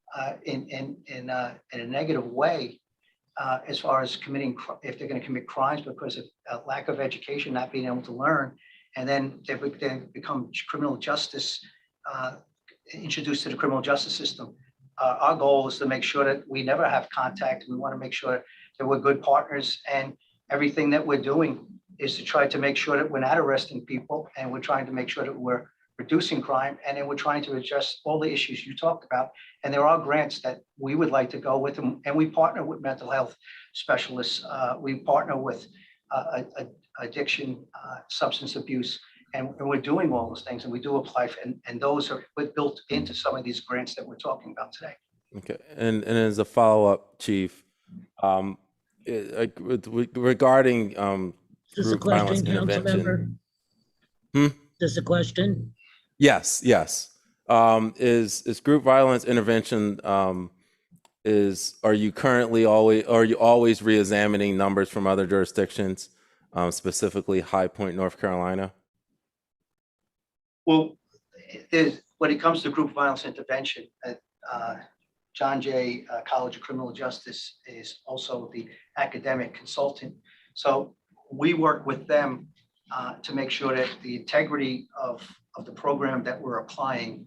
in a negative way as far as if they're going to commit crimes because of a lack of education, not being able to learn, and then they become criminal justice, introduced to the criminal justice system. Our goal is to make sure that we never have contact. We want to make sure that we're good partners, and everything that we're doing is to try to make sure that we're not arresting people, and we're trying to make sure that we're reducing crime, and then we're trying to address all the issues you talked about. And there are grants that we would like to go with, and we partner with mental health specialists. We partner with addiction, substance abuse, and we're doing all those things, and we do apply for, and those are built into some of these grants that we're talking about today. Okay, and as a follow-up, Chief, regarding Is this a group violence question, council member? Hmm? Is this a question? Yes. Is group violence intervention, are you always re-examining numbers from other jurisdictions, specifically High Point, North Carolina? Well, when it comes to group violence intervention, John Jay College of Criminal Justice is also the academic consultant. So we work with them to make sure that the integrity of the program that we're applying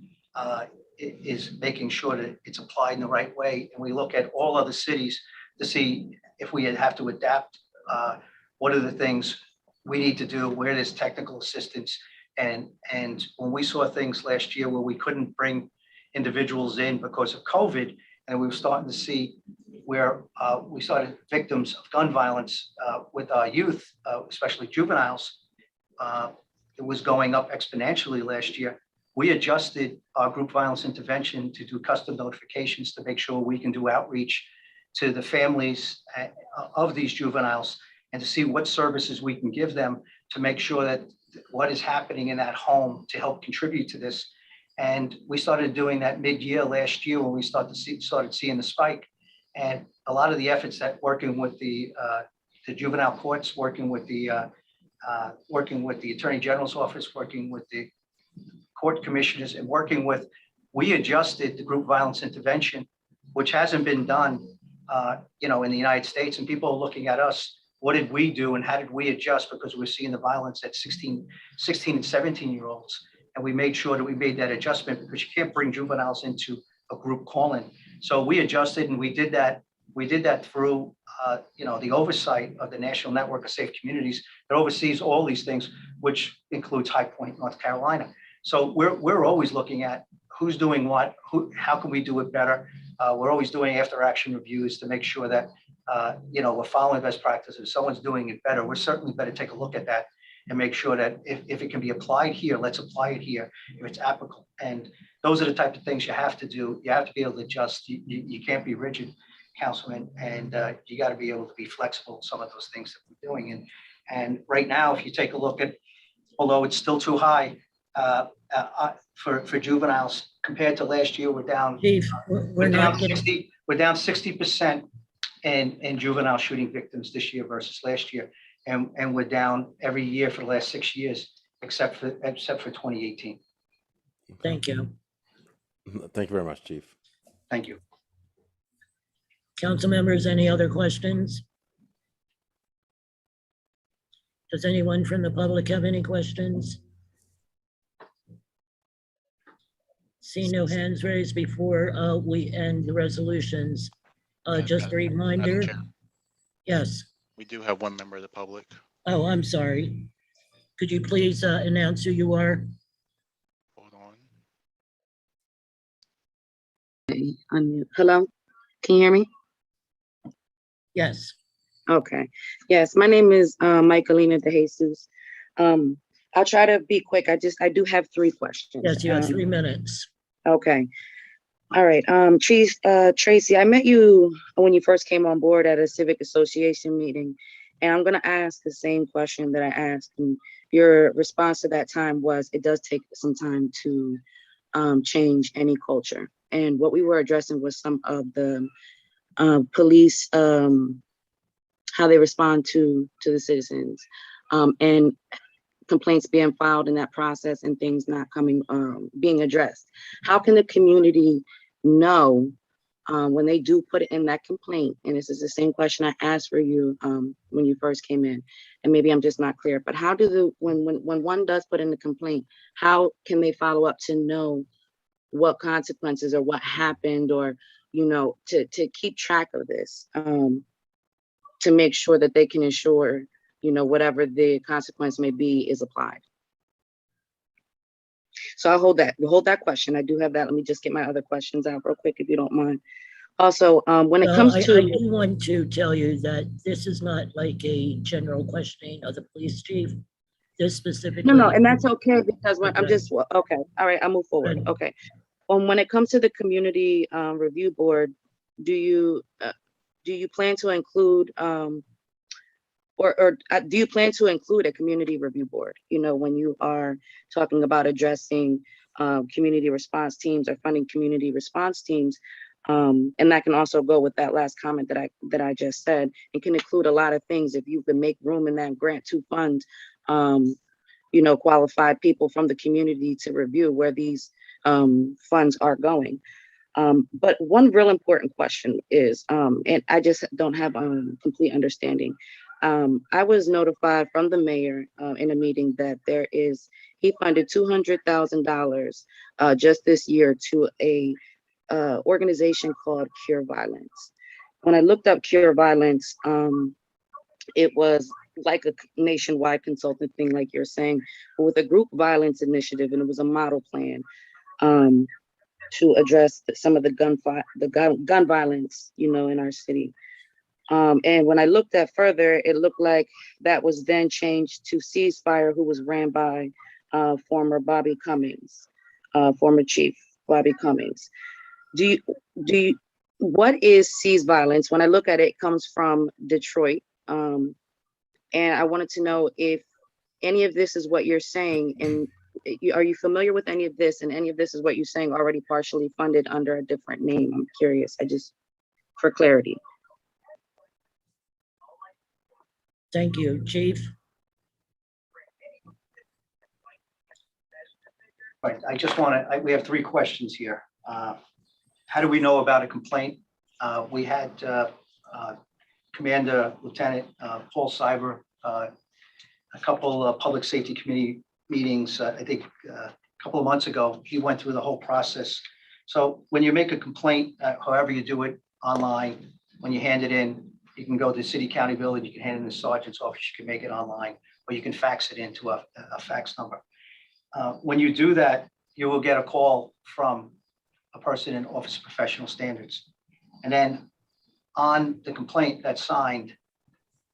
is making sure that it's applied in the right way. And we look at all other cities to see if we have to adapt, what are the things we need to do, where there's technical assistance. And when we saw things last year where we couldn't bring individuals in because of COVID, and we were starting to see where we started victims of gun violence with our youth, especially juveniles, it was going up exponentially last year. We adjusted our group violence intervention to do custom notifications to make sure we can do outreach to the families of these juveniles and to see what services we can give them to make sure that what is happening in that home to help contribute to this. And we started doing that mid-year last year when we started seeing the spike. And a lot of the efforts that working with the juvenile courts, working with the Attorney General's office, working with the court commissioners, and we adjusted the group violence intervention, which hasn't been done, in the United States. And people are looking at us. What did we do and how did we adjust? Because we're seeing the violence at 16 and 17-year-olds. And we made sure that we made that adjustment because you can't bring juveniles into a group call-in. So we adjusted, and we did that. We did that through, the oversight of the National Network of Safe Communities that oversees all these things, which includes High Point, North Carolina. So we're always looking at who's doing what, how can we do it better? We're always doing after-action reviews to make sure that we're following best practices. If someone's doing it better, we're certainly better take a look at that and make sure that if it can be applied here, let's apply it here if it's applicable. And those are the type of things you have to do. You have to be able to adjust. You can't be rigid, Councilman, and you got to be able to be flexible in some of those things that we're doing. And right now, if you take a look at, although it's still too high for juveniles compared to last year, we're down. Chief, we're down 60% in juvenile shooting victims this year versus last year. And we're down every year for the last 6 years, except for 2018. Thank you. Thank you very much, Chief. Thank you. Council members, any other questions? Does anyone from the public have any questions? See no hands raised before we end the resolutions. Just a reminder. Madam Chair, Yes. we do have one member of the public. Oh, I'm sorry. Could you please announce who you are? Hold on. Unmute. Hello, can you hear me? Yes. Okay. Yes, my name is Michaelina De Jesus. I'll try to be quick. I do have 3 questions. Yes, you have 3 minutes. Okay. All right. Chief Tracy, I met you when you first came on board at a civic association meeting, and I'm going to ask the same question that I asked. And your response to that time was it does take some time to change any culture. And what we were addressing was some of the police, how they respond to the citizens. And complaints being filed in that process and things not coming, being addressed. How can the community know when they do put it in that complaint? And this is the same question I asked for you when you first came in, and maybe I'm just not clear, but how do when one does put in the complaint, how can they follow up to know what consequences or what happened, or, you know, to keep track of this, to make sure that they can ensure, you know, whatever the consequence may be is applied? So I'll hold that question. I do have that. Let me just get my other questions out real quick, if you don't mind. Also, when it Well, comes I to, do want to tell you that this is not like a general questioning of the police chief. This specifically. no, and that's okay, because when I'm Okay. just, okay, all right, I'll move forward. Good. Okay. When it comes to the community review board, do you plan to include do you plan to include a community review board, you know, when you are talking about addressing community response teams or funding community response teams? And that can also go with that last comment that I just said. It can include a lot of things. If you can make room in that grant to fund, you know, qualified people from the community to review where these funds are going. But one real important question is, and I just don't have complete understanding. I was notified from the mayor in a meeting that he funded $200,000 just this year to a organization called Cure Violence. When I looked up Cure Violence, it was like a nationwide consultant thing, like you're saying, but with a group violence initiative, and it was a model plan to address some of the gun violence, you know, in our city. And when I looked at further, it looked like that was then changed to Ceasefire, who was ran by former Bobby Cummings, former Chief Bobby Cummings. What is Cease Violence? When I look at it, it comes from Detroit. And I wanted to know if any of this is what you're saying, and are you familiar with any of this, and any of this is what you're saying already partially funded under a different name? I'm curious, for clarity. Thank you, Chief. Right, I just want to, we have three questions here. How do we know about a complaint? We had Commander Lieutenant Paul Cyber, a couple of public safety committee meetings, I think a couple of months ago. He went through the whole process. So when you make a complaint, however you do it online, when you hand it in, you can go to the city county building, you can hand it in the sergeant's office, you can make it online, or you can fax it into a fax number. When you do that, you will get a call from a person in Office of Professional Standards. And then on the complaint that's signed,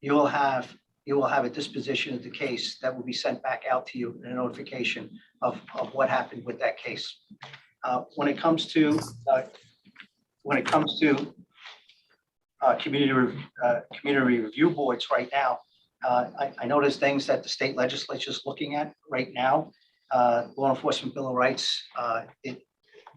you will have a disposition of the case that will be sent back out to you in a notification of what happened with that case. When it comes to community review boards right now, I know there's things that the state legislature is looking at right now. Law Enforcement Bill of Rights, it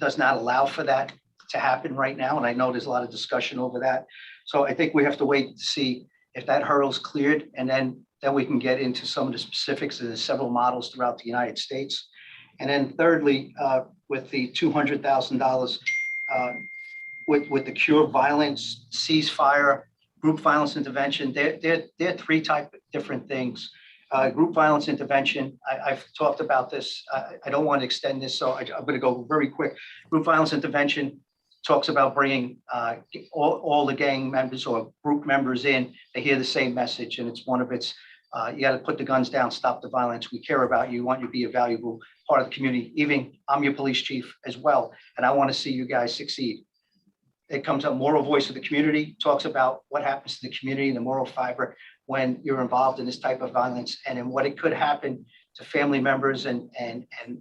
does not allow for that to happen right now, and I know there's a lot of discussion over that. So I think we have to wait to see if that hurdle's cleared, and then we can get into some of the specifics. There's several models throughout the United States. And then thirdly, with the $200,000 with the Cure Violence, Ceasefire, Group Violence Intervention, they're three different things. Group violence intervention, I've talked about this. I don't want to extend this, so I'm going to go very quick. Group violence intervention talks about bringing all the gang members or group members in. They hear the same message, and it's one of its, you got to put the guns down, stop the violence. We care about you, want you to be a valuable part of the community. Even I'm your police chief as well, and I want to see you guys succeed. It comes up moral voice of the community, talks about what happens to the community, the moral fiber when you're involved in this type of violence, and then what it could happen to family members and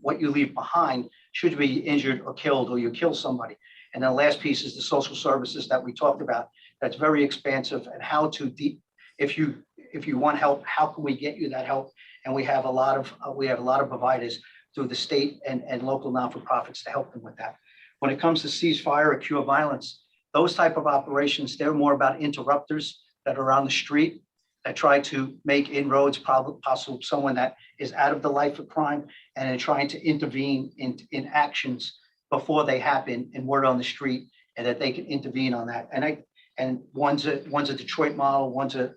what you leave behind should you be injured or killed, or you kill somebody. And then the last piece is the social services that we talked about. That's very expansive, and how to if you want help, how can we get you that help? And we have a lot of providers through the state and local non-for-profits to help them with that. When it comes to Ceasefire or Cure Violence, those type of operations, they're more about interrupters that are on the street. that try to make inroads, possible someone that is out of the life of crime, and then trying to intervene in actions before they happen and word on the street, and that they can intervene on that. And one's a Detroit model, one's a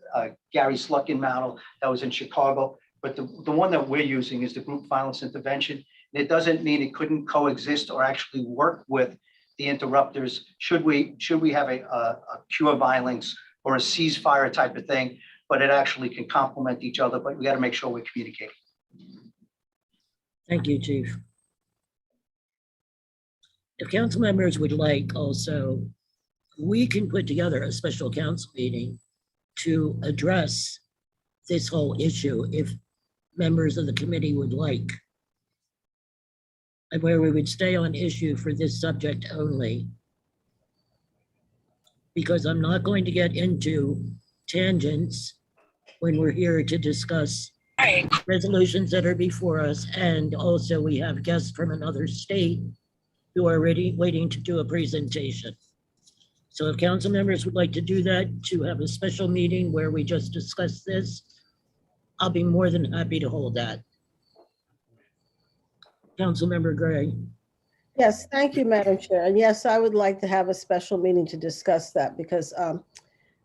Gary Slutkin model that was in Chicago. But the one that we're using is the group violence intervention. And it doesn't mean it couldn't coexist or actually work with the interrupters. Should we have a cure violence or a ceasefire type of thing, but it actually can complement each other, but we got to make sure we're communicating. Thank you, Chief. If council members would like also, we can put together a special council meeting to address this whole issue if members of the committee would like. And where we would stay on issue for this subject only. Because I'm not going to get into tangents when we're here to discuss resolutions that are before us. And also we have guests from another state who are already waiting to do a presentation. So if council members would like to do that, to have a special meeting where we just discuss this, I'll be more than happy to hold that. Councilmember Gray. Yes, thank you, Madam Chair. And yes, I would like to have a special meeting to discuss that because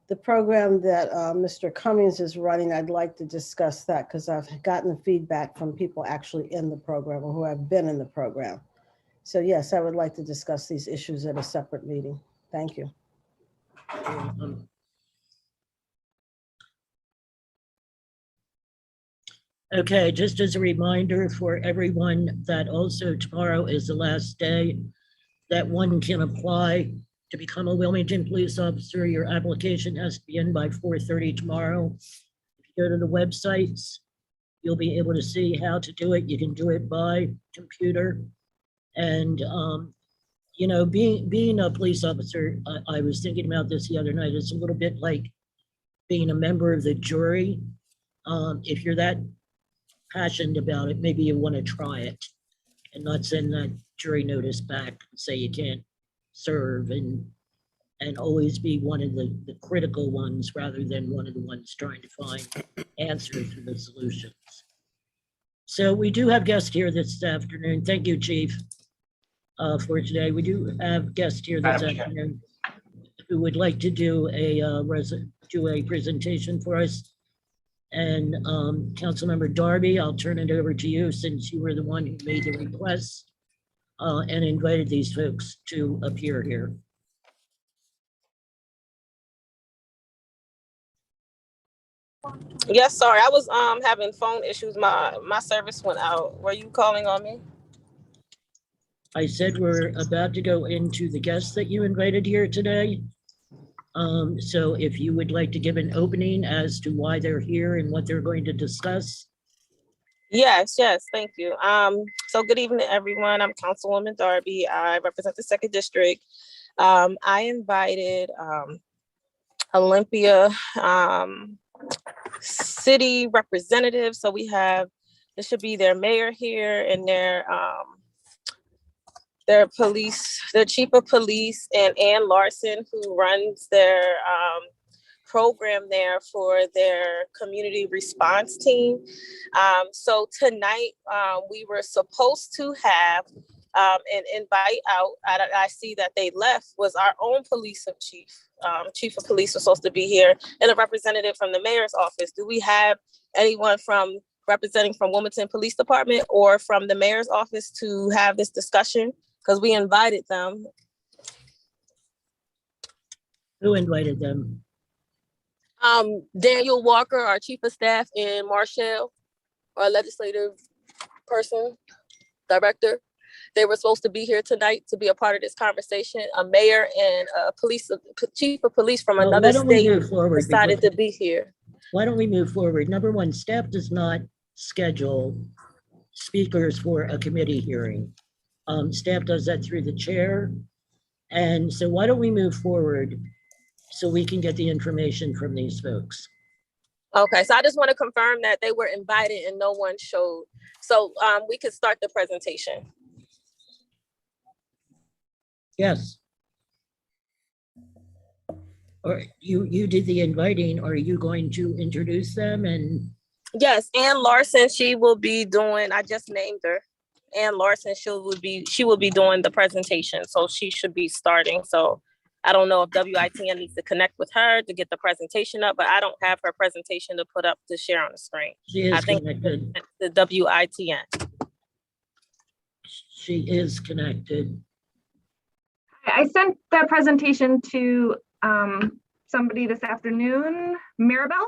the program that Mr. Cummings is running, I'd like to discuss that because I've gotten feedback from people actually in the program or who have been in the program. So yes, I would like to discuss these issues at a separate meeting. Thank you. Okay, just as a reminder for everyone that also tomorrow is the last day that one can apply to become a Wilmington police officer. Your application has to be in by 4:30 tomorrow. If you go to the websites, you'll be able to see how to do it. You can do it by computer. And, you know, being a police officer, I was thinking about this the other night. It's a little bit like being a member of the jury. If you're that passionate about it, maybe you want to try it and not send that jury notice back and say you can't serve and always be one of the critical ones rather than one of the ones trying to find answers to the solutions. So we do have guests here this afternoon. Thank you, Chief, for today. We do have guests here this afternoon who would like to do a presentation for us. And Councilmember Darby, I'll turn it over to you since you were the one who made the request and invited these folks to appear here. Yes, sorry, I was having phone issues. My service went out. Were you calling on me? I said we're about to go into the guests that you invited here today. So if you would like to give an opening as to why they're here and what they're going to discuss. Yes, thank you. So good evening, everyone. I'm Councilwoman Darby. I represent the 2nd District. I invited Olympia city representatives. So we have, this should be their mayor here and their police, their chief of police, and Ann Larson, who runs their program there for their community response team. So tonight we were supposed to have an invite out. I see that they left, was our own police chief. Chief of police was supposed to be here and a representative from the mayor's office. Do we have anyone representing from Wilmington Police Department or from the mayor's office to have this discussion? Because we invited them. Who invited them? Daniel Walker, our chief of staff, and Marshall, our legislative person, director. They were supposed to be here tonight to be a part of this conversation. A mayor and a chief of police from another state decided to be here. Why don't we move forward? Number one, staff does not schedule speakers for a committee hearing. Staff does that through the chair. And so why don't we move forward so we can get the information from these folks? Okay, so I just want to confirm that they were invited and no one showed. So we could start the presentation. Yes. Or you did the inviting, are you going to introduce them and? Yes, Ann Larson, she will be doing, I just named her. Ann Larson, she will be doing the presentation. So she should be starting. So I don't know if WITN needs to connect with her to get the presentation up, but I don't have her presentation to put up to share on the screen. She is I think connected. the WITN. She is connected. I sent the presentation to somebody this afternoon, Maribel.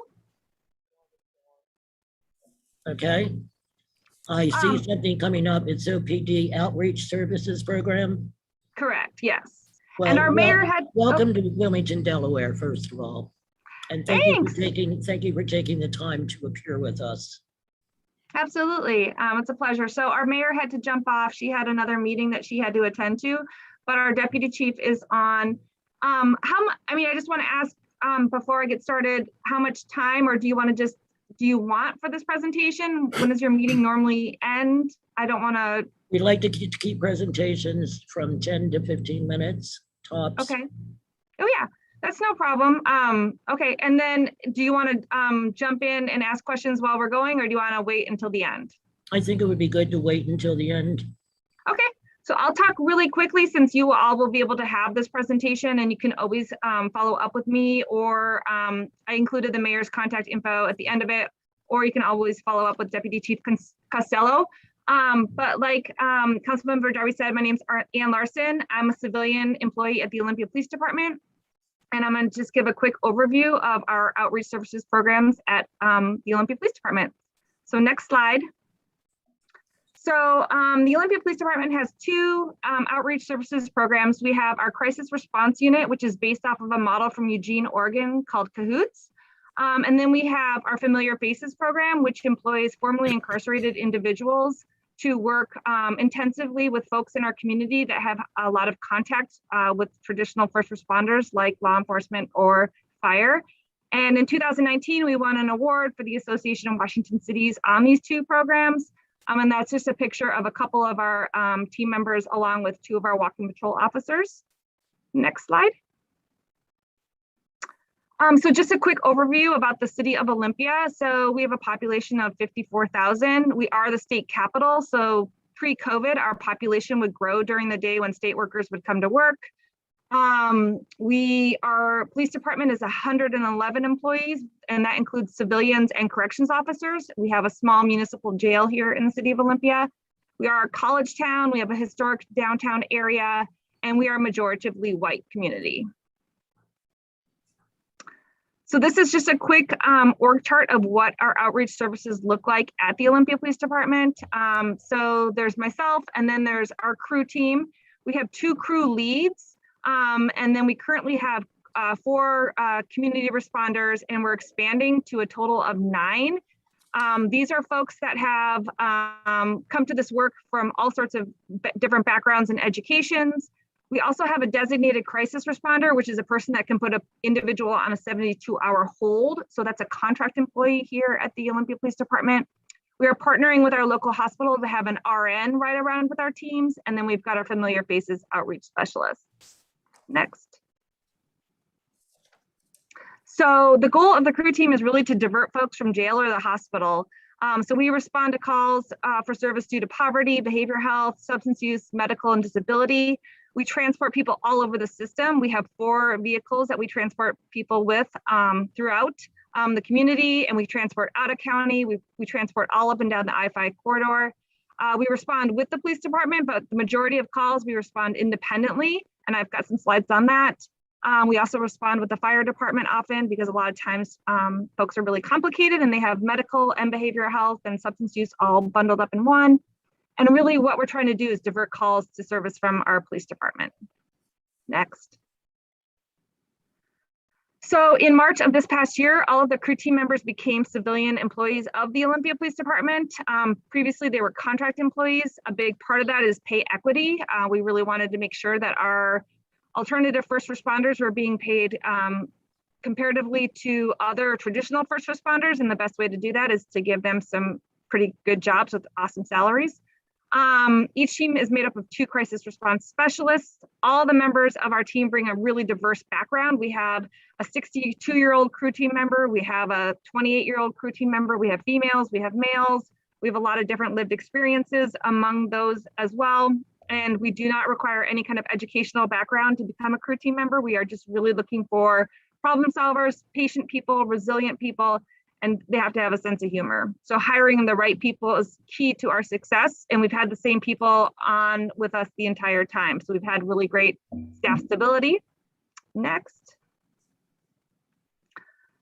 Okay. I see something coming up. It's OPD Outreach Services Program. Correct, yes. Well, And our mayor had. Welcome to Wilmington, Delaware, first of all. And thank you Thanks. for taking the time to appear with us. Absolutely. It's a pleasure. So our mayor had to jump off. She had another meeting that she had to attend to, but our deputy chief is on. I just want to ask before I get started, how much time, or do you want for this presentation? When does your meeting normally end? I don't want to. We'd like to keep presentations from 10 to 15 minutes tops. Okay. Oh yeah, that's no problem. Okay, and then do you want to jump in and ask questions while we're going, or do you want to wait until the end? I think it would be good to wait until the end. Okay, so I'll talk really quickly since you all will be able to have this presentation, and you can always follow up with me, or I included the mayor's contact info at the end of it, or you can always follow up with Deputy Chief Costello. But like Councilmember Darby said, my name's Ann Larson. I'm a civilian employee at the Olympia Police Department. And I'm going to just give a quick overview of our outreach services programs at the Olympia Police Department. So next slide. So the Olympia Police Department has two outreach services programs. We have our crisis response unit, which is based off of a model from Eugene, Oregon called Cahoots. And then we have our Familiar Faces program, which employs formerly incarcerated individuals to work intensively with folks in our community that have a lot of contact with traditional first responders like law enforcement or fire. And in 2019, we won an award for the Association of Washington Cities on these two programs. And that's just a picture of a couple of our team members along with two of our walking patrol officers. Next slide. So just a quick overview about the city of Olympia. So we have a population of 54,000. We are the state capital. So pre-COVID, our population would grow during the day when state workers would come to work. Our police department is 111 employees, and that includes civilians and corrections officers. We have a small municipal jail here in the city of Olympia. We are a college town. We have a historic downtown area, and we are a majoritively white community. So this is just a quick org chart of what our outreach services look like at the Olympia Police Department. So there's myself, and then there's our crew team. We have 2 crew leads, and then we currently have 4 community responders, and we're expanding to a total of 9. These are folks that have come to this work from all sorts of different backgrounds and educations. We also have a designated crisis responder, which is a person that can put an individual on a 72-hour hold. So that's a contract employee here at the Olympia Police Department. We are partnering with our local hospital to have an RN right around with our teams. And then we've got our Familiar Faces outreach specialists. Next. So the goal of the crew team is really to divert folks from jail or the hospital. So we respond to calls for service due to poverty, behavioral health, substance use, medical, and disability. We transport people all over the system. We have 4 vehicles that we transport people with throughout the community, and we transport out of county. We transport all up and down the I-5 corridor. We respond with the police department, but the majority of calls we respond independently, and I've got some slides on that. We also respond with the fire department often because a lot of times folks are really complicated and they have medical and behavioral health and substance use all bundled up in one. And really what we're trying to do is divert calls to service from our police department. Next. So in March of this past year, all of the crew team members became civilian employees of the Olympia Police Department. Previously, they were contract employees. A big part of that is pay equity. We really wanted to make sure that our alternative first responders were being paid comparatively to other traditional first responders. And the best way to do that is to give them some pretty good jobs with awesome salaries. Each team is made up of 2 crisis response specialists. All the members of our team bring a really diverse background. We have a 62-year-old crew team member. We have a 28-year-old crew team member. We have females, we have males. We have a lot of different lived experiences among those as well. And we do not require any kind of educational background to become a crew team member. We are just really looking for problem solvers, patient people, resilient people, and they have to have a sense of humor. So hiring the right people is key to our success. And we've had the same people on with us the entire time. So we've had really great staff stability. Next.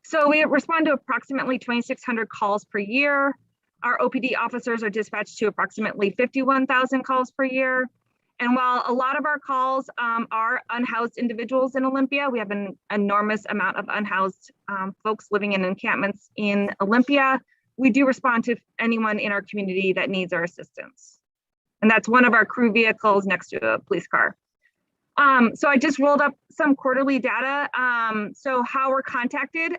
So we respond to approximately 2,600 calls per year. Our OPD officers are dispatched to approximately 51,000 calls per year. And while a lot of our calls are unhoused individuals in Olympia, we have an enormous amount of unhoused folks living in encampments in Olympia. We do respond to anyone in our community that needs our assistance. And that's one of our crew vehicles next to a police car. So I just rolled up some quarterly data. So how we're contacted.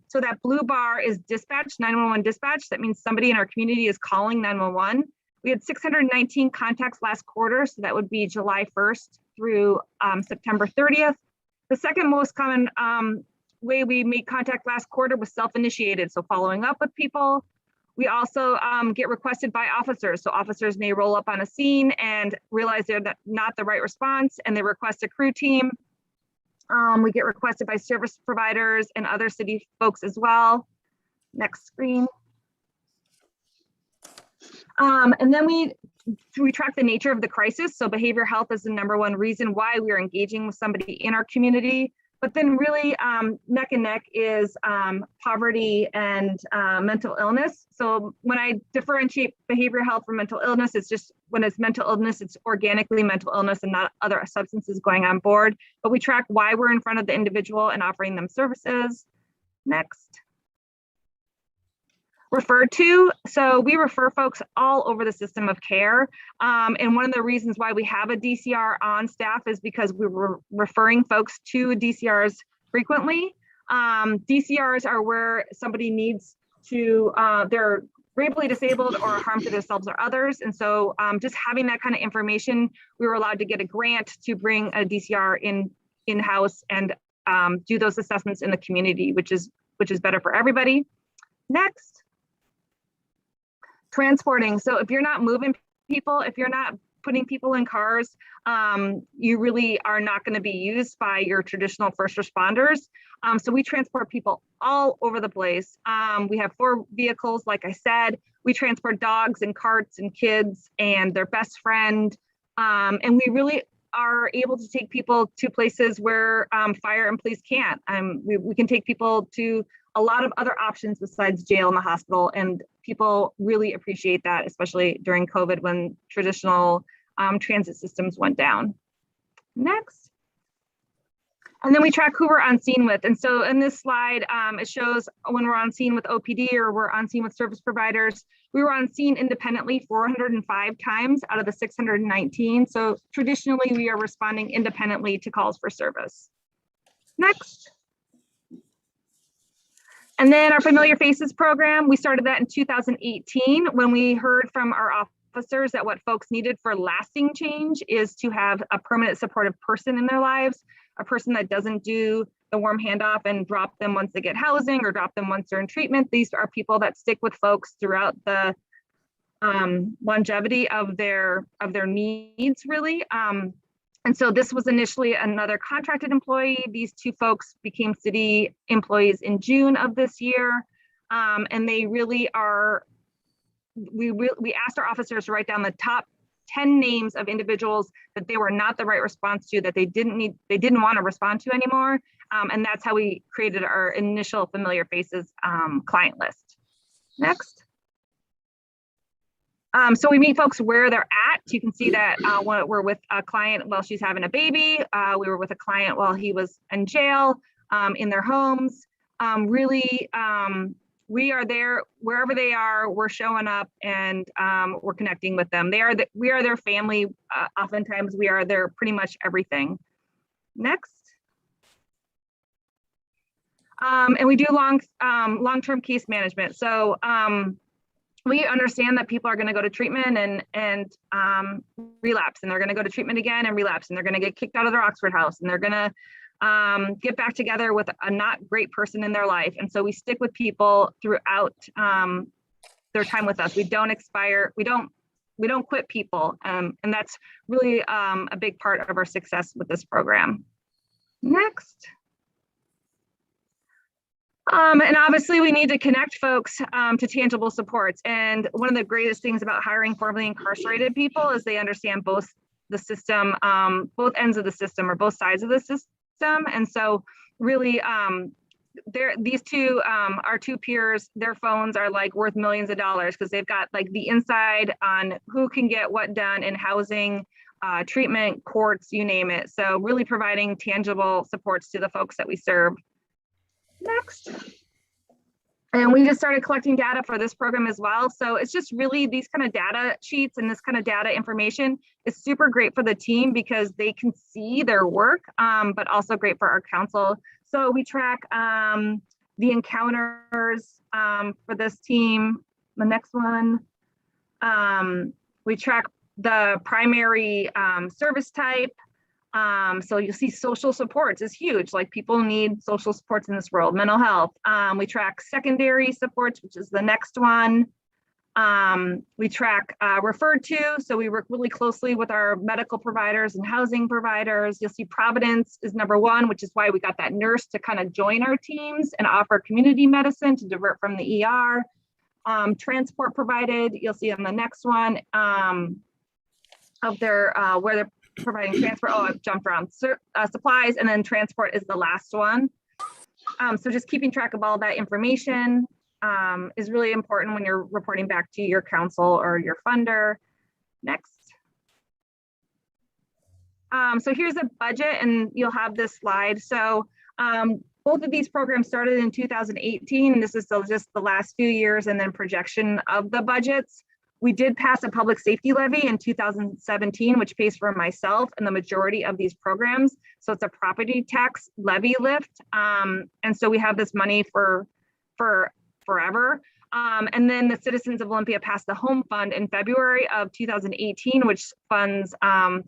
So that blue bar is dispatch, 911 dispatch. That means somebody in our community is calling 911. We had 619 contacts last quarter, so that would be July 1st through September 30th. The second most common way we made contact last quarter was self-initiated, so following up with people. We also get requested by officers, so officers may roll up on a scene and realize they're not the right response, and they request a crew team. We get requested by service providers and other city folks as well. Next screen. And then we track the nature of the crisis. So behavioral health is the #1 reason why we are engaging with somebody in our community. But then really neck and neck is poverty and mental illness. So when I differentiate behavioral health from mental illness, it's just when it's mental illness, it's organically mental illness and not other substances going on board. But we track why we're in front of the individual and offering them services. Next. Referred to. So we refer folks all over the system of care. And one of the reasons why we have a DCR on staff is because we were referring folks to DCRs frequently. DCRs are where somebody needs to, they're gravely disabled or harm to themselves or others. And so just having that kind of information, we were allowed to get a grant to bring a DCR in-house and do those assessments in the community, which is better for everybody. Next. Transporting. So if you're not moving people, if you're not putting people in cars, you really are not going to be used by your traditional first responders. So we transport people all over the place. We have 4 vehicles, like I said. We transport dogs and carts and kids and their best friend. And we really are able to take people to places where fire and police can't. We can take people to a lot of other options besides jail and the hospital, and people really appreciate that, especially during COVID when traditional transit systems went down. Next. And then we track who we're on scene with. And so in this slide, it shows when we're on scene with OPD or we're on scene with service providers. We were on scene independently 405 times out of the 619. So traditionally, we are responding independently to calls for service. Next. And then our Familiar Faces program, we started that in 2018 when we heard from our officers that what folks needed for lasting change is to have a permanent supportive person in their lives, a person that doesn't do the warm handoff and drop them once they get housing or drop them once they're in treatment. These are people that stick with folks throughout the longevity of their needs, really. And so this was initially another contracted employee. These 2 folks became city employees in June of this year. And they really are, we asked our officers to write down the top 10 names of individuals that they were not the right response to, that they didn't want to respond to anymore. And that's how we created our initial Familiar Faces client list. Next. So we meet folks where they're at. You can see that we're with a client while she's having a baby. We were with a client while he was in jail, in their homes. Really, we are there wherever they are. We're showing up and we're connecting with them. We are their family. Oftentimes, we are their pretty much everything. Next. And we do long-term case management. So we understand that people are going to go to treatment and relapse, and they're going to go to treatment again and relapse, and they're going to get kicked out of their Oxford house, and they're going to get back together with a not great person in their life. And so we stick with people throughout their time with us. We don't expire. We don't quit people. And that's really a big part of our success with this program. Next. And obviously we need to connect folks to tangible supports. And one of the greatest things about hiring formerly incarcerated people is they understand both the system, both ends of the system or both sides of the system. And so really these two, our two peers, their phones are like worth millions of dollars because they've got like the inside on who can get what done in housing, treatment, courts, you name it. So really providing tangible supports to the folks that we serve. Next. And we just started collecting data for this program as well. So it's just really these kind of data sheets and this kind of data information is super great for the team because they can see their work, but also great for our counsel. So we track the encounters for this team. The next one, we track the primary service type. So you'll see social supports is huge. Like people need social supports in this world, mental health. We track secondary supports, which is the next one. We track referred to. So we work really closely with our medical providers and housing providers. You'll see Providence is number one, which is why we got that nurse to kind of join our teams and offer community medicine to divert from the ER. Transport provided, you'll see on the next one of their where they're providing transport. Oh, I've jumped around. Supplies, and then transport is the last one. So just keeping track of all that information is really important when you're reporting back to your counsel or your funder. Next. So here's a budget, and you'll have this slide. So both of these programs started in 2018. This is just the last few years and then projection of the budgets. We did pass a public safety levy in 2017, which pays for myself and the majority of these programs. So it's a property tax levy lift. And so we have this money for forever. And then the Citizens of Olympia passed the Home Fund in February of 2018, which funds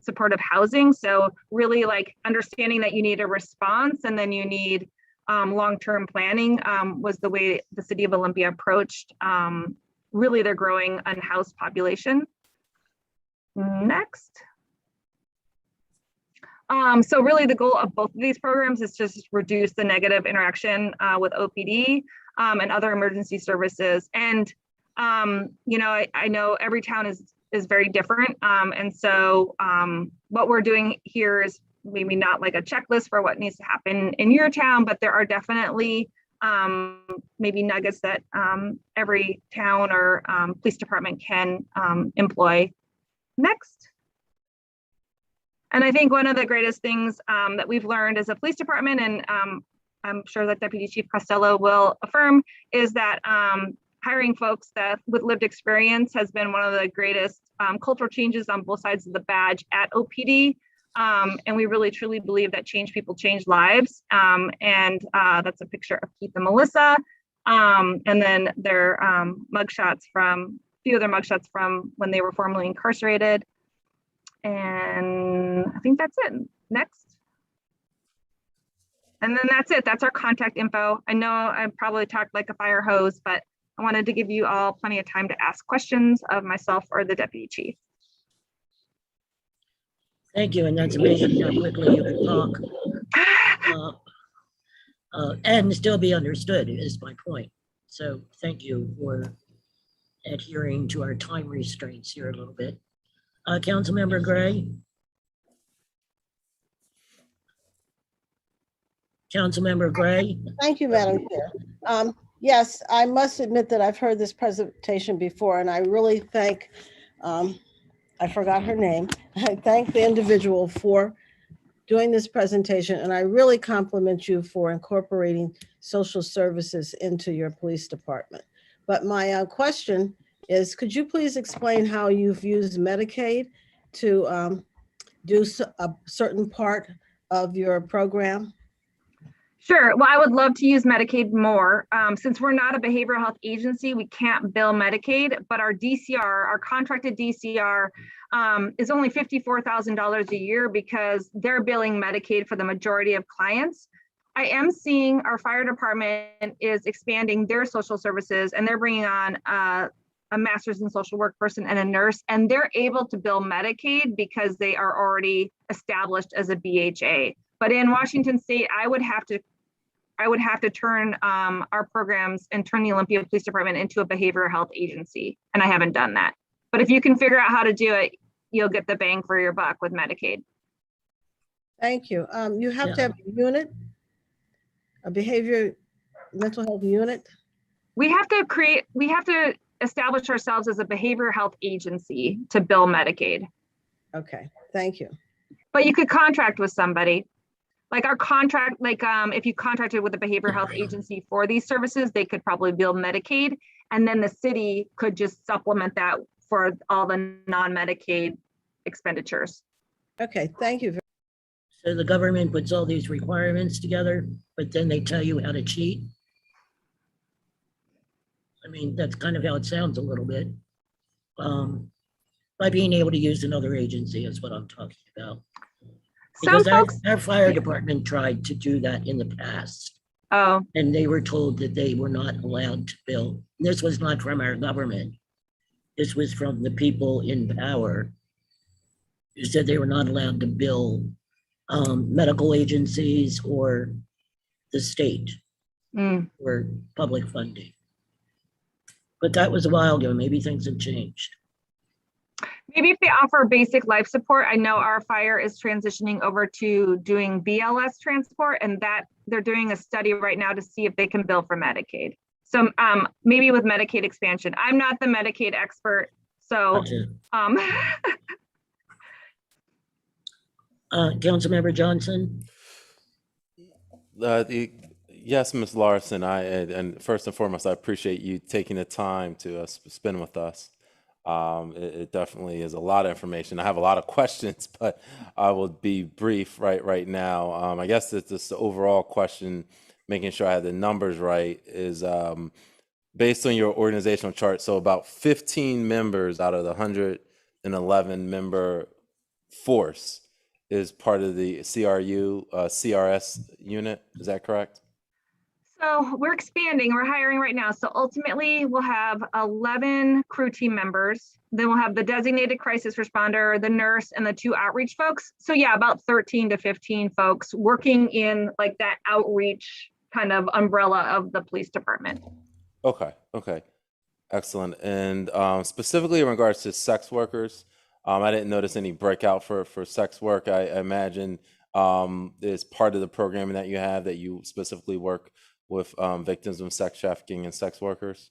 supportive housing. So really like understanding that you need a response and then you need long-term planning was the way the City of Olympia approached really their growing unhoused population. Next. So really the goal of both of these programs is to just reduce the negative interaction with OPD and other emergency services. And, you know, I know every town is very different. And so what we're doing here is maybe not like a checklist for what needs to happen in your town, but there are definitely maybe nuggets that every town or police department can employ. Next. And I think one of the greatest things that we've learned as a police department, and I'm sure that Deputy Chief Costello will affirm, is that hiring folks that with lived experience has been one of the greatest cultural changes on both sides of the badge at OPD. And we really truly believe that change people change lives. And that's a picture of Keith and Melissa. And then their mugshots from, a few of their mugshots from when they were formerly incarcerated. And I think that's it. Next. And then that's it. That's our contact info. I know I probably talked like a fire hose, but I wanted to give you all plenty of time to ask questions of myself or the Deputy Chief. Thank you, and that's amazing how quickly you can talk and still be understood is my point. So thank you for adhering to our time restraints here a little bit. Councilmember Gray. Councilmember Gray. Thank you, Madam Chair. Yes, I must admit that I've heard this presentation before, and I really thank, I forgot her name. I thank the individual for doing this presentation, and I really compliment you for incorporating social services into your police department. But my question is, could you please explain how you've used Medicaid to do a certain part of your program? Sure. Well, I would love to use Medicaid more. Since we're not a behavioral health agency, we can't bill Medicaid, but our DCR, our contracted DCR, is only $54,000 a year because they're billing Medicaid for the majority of clients. I am seeing our fire department is expanding their social services, and they're bringing on a master's in social work person and a nurse, and they're able to bill Medicaid because they are already established as a BHA. But in Washington State, I would have to turn our programs and turn the Olympia Police Department into a behavioral health agency, and I haven't done that. But if you can figure out how to do it, you'll get the bang for your buck with Medicaid. Thank you. You have to have a unit, a mental health unit. We have to establish ourselves as a behavioral health agency to bill Medicaid. Okay, thank you. But you could contract with somebody. Like our contract, if you contracted with a behavioral health agency for these services, they could probably bill Medicaid, and then the city could just supplement that for all the non-Medicaid expenditures. Okay, thank you. So the government puts all these requirements together, but then they tell you how to cheat. I mean, that's kind of how it sounds a little bit. By being able to use another agency is what I'm talking about. Because our fire department tried to do that in the past. Oh. And they were told that they were not allowed to bill. This was not from our government. This was from the people in power who said they were not allowed to bill medical agencies or the state or public funding. But that was a while ago. Maybe things have changed. Maybe if they offer basic life support. I know our fire is transitioning over to doing BLS transport, and that they're doing a study right now to see if they can bill for Medicaid. So maybe with Medicaid expansion. I'm not the Medicaid expert, so Councilmember Johnson. Yes, Ms. Larson. And first and foremost, I appreciate you taking the time to spend with us. It definitely is a lot of information. I have a lot of questions, but I will be brief right now. I guess it's just the overall question, making sure I have the numbers right, is based on your organizational chart. So about 15 members out of the 111 member force is part of the CRS unit. Is that correct? So we're expanding, we're hiring right now. So ultimately we'll have 11 crew team members. Then we'll have the designated crisis responder, the nurse, and the 2 outreach folks. So yeah, about 13 to 15 folks working in like that outreach kind of umbrella of the police department. Okay. Excellent. And specifically in regards to sex workers, I didn't notice any breakout for sex work. I imagine is part of the programming that you have that you specifically work with victims of sex trafficking and sex workers?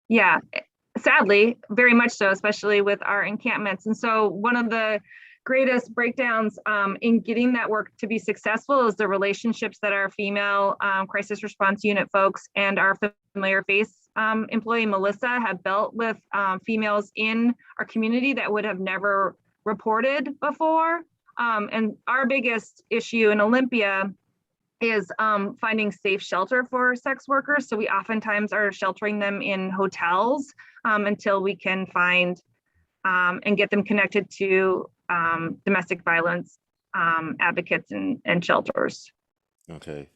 Yeah, sadly, very much so, especially with our encampments. And so one of the greatest breakdowns in getting that work to be successful is the relationships that our female crisis response unit folks and our familiar face employee Melissa have built with females in our community that would have never reported before. And our biggest issue in Olympia is finding safe shelter for sex workers. So we oftentimes are sheltering them in hotels until we can find and get them connected to domestic violence advocates and shelters. Okay.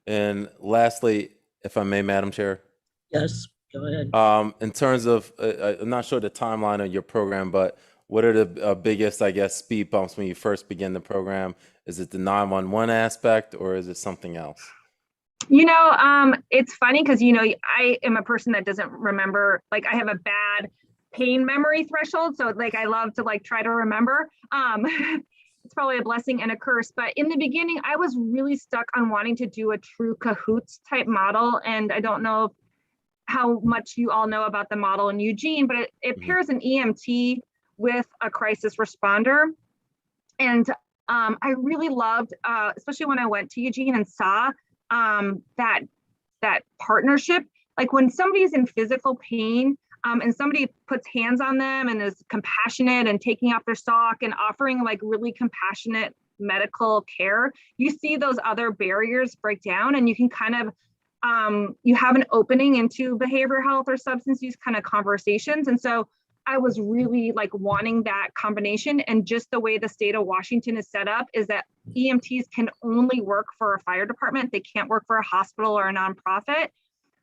And lastly, if I may, Madam Chair. Yes, go ahead. In terms of, I'm not sure the timeline of your program, but what are the biggest, I guess, speed bumps when you first begin the program? Is it the 911 aspect or is it something else? You know, it's funny because, you know, I am a person that doesn't remember, like I have a bad pain memory threshold. So like, I love to like try to remember. It's probably a blessing and a curse. But in the beginning, I was really stuck on wanting to do a true cahoots type model. And I don't know how much you all know about the model in Eugene, but it pairs an EMT with a crisis responder. And I really loved, especially when I went to Eugene and saw that partnership. Like when somebody's in physical pain and somebody puts hands on them and is compassionate and taking off their sock and offering like really compassionate medical care, you see those other barriers break down, and you can kind of you have an opening into behavioral health or substance use kind of conversations. And so I was really like wanting that combination. And just the way the state of Washington is set up is that EMTs can only work for a fire department. They can't work for a hospital or a nonprofit.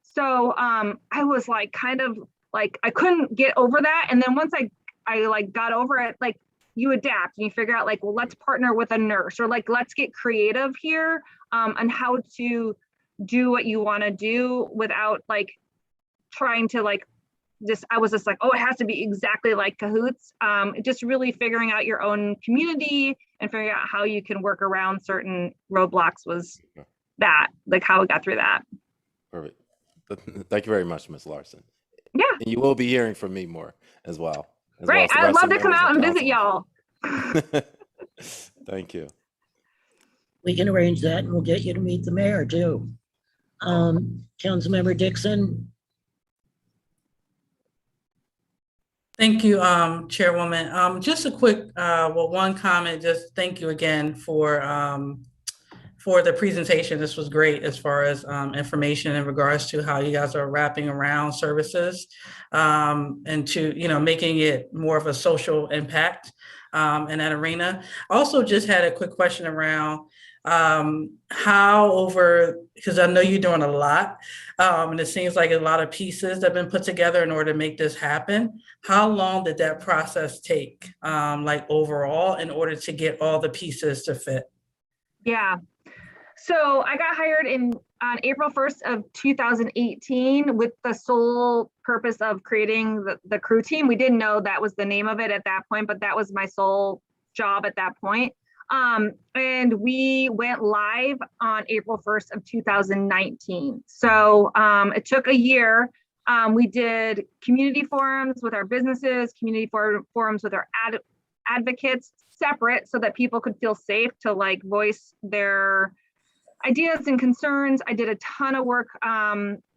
So I was like, kind of like, I couldn't get over that. And then once I like got over it, like you adapt and you figure out like, well, let's partner with a nurse, or like, let's get creative here on how to do what you want to do without like trying to like I was just like, oh, it has to be exactly like Cahoots. Just really figuring out your own community and figuring out how you can work around certain roadblocks was that, like how we got through that. Perfect. Thank you very much, Ms. Larson. Yeah. And you will be hearing from me more as well. Great. I'd love to come out and visit y'all. Thank you. We can arrange that, and we'll get you to meet the mayor too. Councilmember Dixon. Thank you, Chairwoman. Just a quick, one comment. Just thank you again for the presentation. This was great as far as information in regards to how you guys are wrapping around services and to making it more of a social impact in that arena. Also, just had a quick question around because I know you're doing a lot, and it seems like a lot of pieces have been put together in order to make this happen. How long did that process take, like overall, in order to get all the pieces to fit? Yeah. So I got hired on April 1st of 2018 with the sole purpose of creating the crew team. We didn't know that was the name of it at that point, but that was my sole job at that point. And we went live on April 1st of 2019. So it took a year. We did community forums with our businesses, community forums with our advocates separate so that people could feel safe to like voice their ideas and concerns. I did a ton of work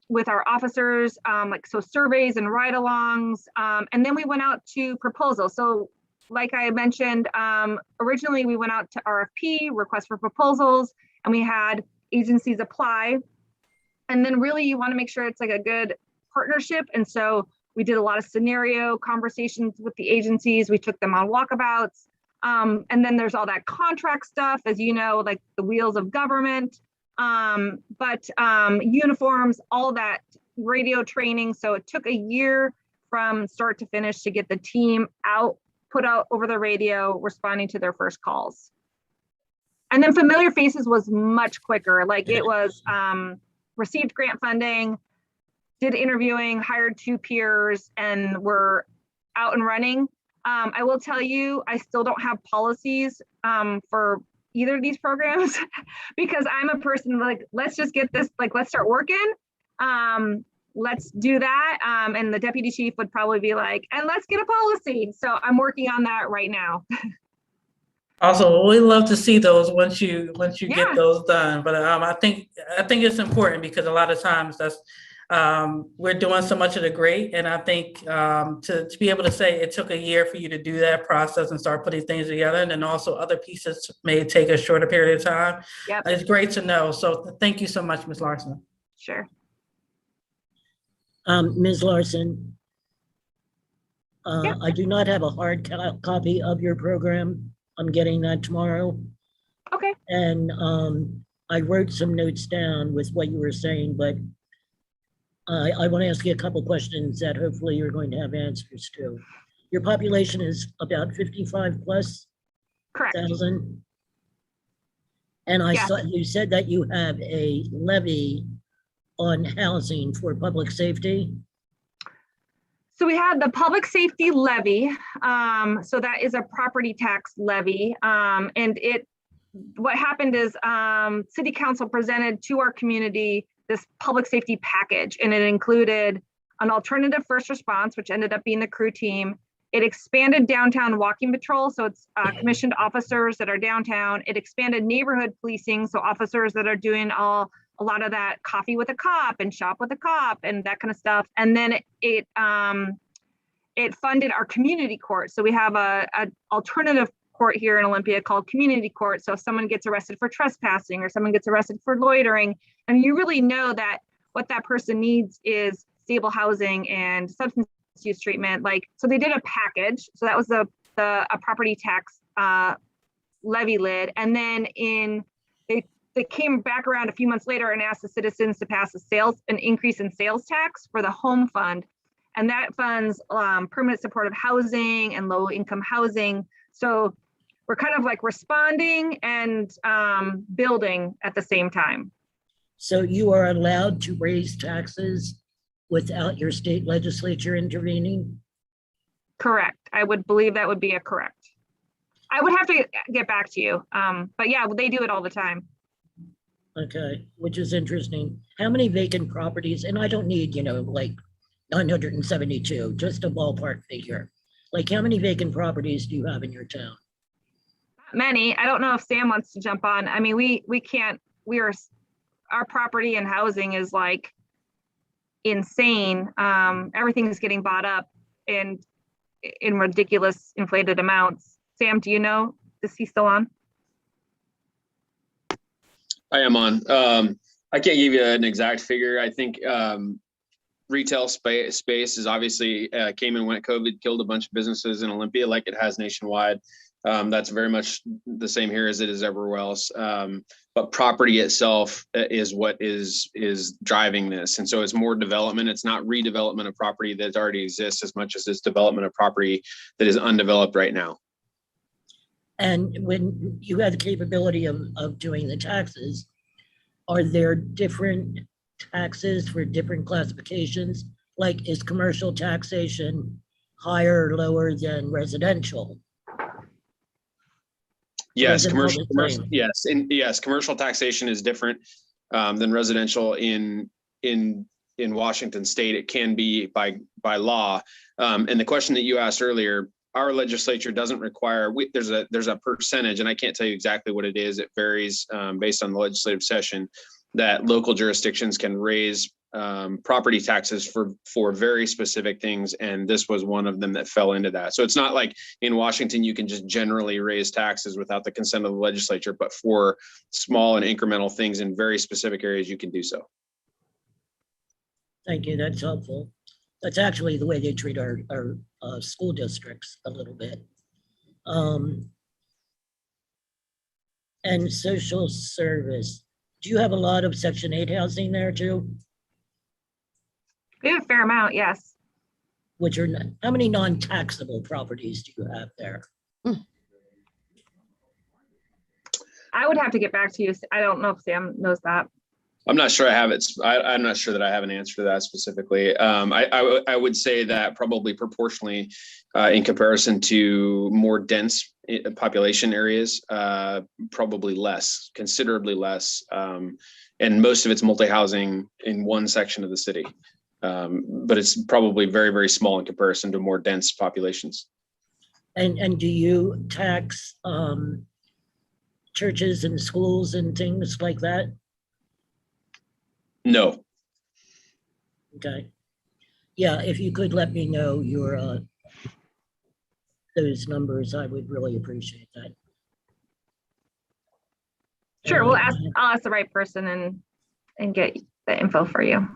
with our officers, so surveys and ride-alongs. And then we went out to proposals. So like I mentioned, originally we went out to RFP, request for proposals, and we had agencies apply. And then really you want to make sure it's like a good partnership. And so we did a lot of scenario conversations with the agencies. We took them on walkabouts. And then there's all that contract stuff, as you know, like the wheels of government, but uniforms, all that radio training. So it took a year from start to finish to get the team put out over the radio, responding to their first calls. And then Familiar Faces was much quicker. Like it was received grant funding, did interviewing, hired 2 peers, and we're out and running. I will tell you, I still don't have policies for either of these programs because I'm a person like, let's just get this, like, let's start working. Let's do that. And the deputy chief would probably be like, and let's get a policy. So I'm working on that right now. Also, we love to see those once you Yeah. get those done. But I think it's important because a lot of times that's we're doing so much of the great, and I think to be able to say it took a year for you to do that process and start putting things together, and then also other pieces may take a shorter period of time. Yep. It's great to know. So thank you so much, Ms. Larson. Sure. Ms. Larson, I do not have a hard copy of your program. I'm getting that tomorrow. Okay. And I wrote some notes down with what you were saying, but I want to ask you a couple questions that hopefully you're going to have answers to. Your population is about 55 plus Correct. thousand. And I saw you said that you have a levy on housing for public safety. So we had the public safety levy. So that is a property tax levy. And what happened is City Council presented to our community this public safety package, and it included an alternative first response, which ended up being the crew team. It expanded downtown walking patrol, so it's commissioned officers that are downtown. It expanded neighborhood policing, so officers that are doing a lot of that coffee with a cop and shop with a cop and that kind of stuff. And then it funded our community court. So we have a alternative court here in Olympia called community court. So if someone gets arrested for trespassing or someone gets arrested for loitering, and you really know that what that person needs is stable housing and substance use treatment. Like, so they did a package. So that was a property tax levy lid. And then they came back around a few months later and asked the citizens to pass an increase in sales tax for the home fund. And that funds permanent supportive housing and low income housing. So we're kind of like responding and building at the same time. So you are allowed to raise taxes without your state legislature intervening? Correct. I would believe that would be a correct. I would have to get back to you. But yeah, they do it all the time. Okay, which is interesting. How many vacant properties, and I don't need, like 972, just a ballpark figure. Like how many vacant properties do you have in your town? Many. I don't know if Sam wants to jump on. I mean, we can't, our property and housing is like insane. Everything is getting bought up and in ridiculous inflated amounts. Sam, do you know? Is he still on? I am on. I can't give you an exact figure. I think retail space is obviously came and went. COVID killed a bunch of businesses in Olympia like it has nationwide. That's very much the same here as it is everywhere else. But property itself is what is driving this. And so it's more development. It's not redevelopment of property that already exists as much as it's development of property that is undeveloped right now. And when you have the capability of doing the taxes, are there different taxes for different classifications? Like, is commercial taxation higher or lower than residential? Yes, commercial, yes, and yes, commercial taxation is different than residential in Washington State. It can be by law. And the question that you asked earlier, our legislature doesn't require. There's a percentage, and I can't tell you exactly what it is. It varies based on the legislative session, that local jurisdictions can raise property taxes for very specific things, and this was one of them that fell into that. So it's not like in Washington you can just generally raise taxes without the consent of the legislature, but for small and incremental things in very specific areas you can do so. Thank you, that's helpful. That's actually the way they treat our school districts a little bit. And social service. Do you have a lot of Section 8 housing there too? We have a fair amount, yes. Which are, how many non-taxable properties do you have there? I would have to get back to you. I don't know if Sam knows that. I'm not sure I have it. I'm not sure that I have an answer to that specifically. I would say that probably proportionally in comparison to more dense population areas, probably less, considerably less. And most of it's multi-housing in one section of the city. But it's probably very, very small in comparison to more dense populations. And do you tax churches and schools and things like that? No. Okay. Yeah, if you could let me know your those numbers, I would really appreciate that. Sure, I'll ask the right person and get the info for you.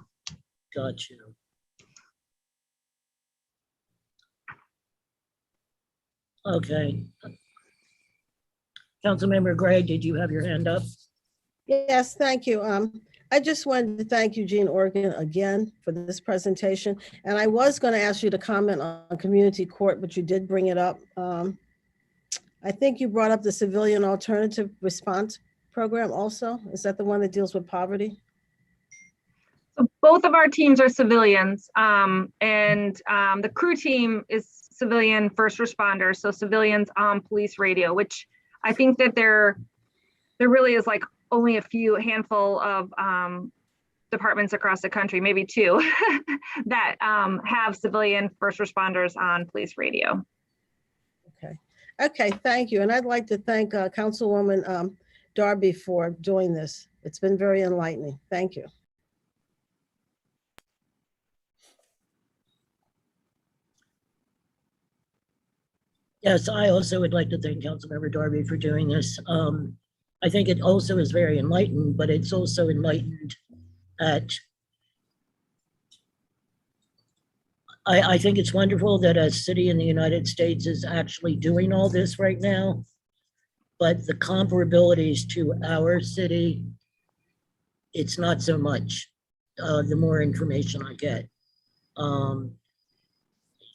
Got you. Okay. Councilmember Gray, did you have your hand up? Yes, thank you. I just wanted to thank Eugene Organ again for this presentation. And I was going to ask you to comment on community court, but you did bring it up. I think you brought up the Civilian Alternative Response Program also. Is that the one that deals with poverty? So both of our teams are civilians, and the crew team is civilian first responders, so civilians on police radio, which I think that there really is like only a handful of departments across the country, maybe two, that have civilian first responders on police radio. Okay, thank you. And I'd like to thank Councilwoman Darby for doing this. It's been very enlightening. Thank you. Yes, I also would like to thank Councilmember Darby for doing this. I think it also is very enlightened, but it's also enlightened at, I think it's wonderful that a city in the United States is actually doing all this right now. But the comparabilities to our city, it's not so much, the more information I get.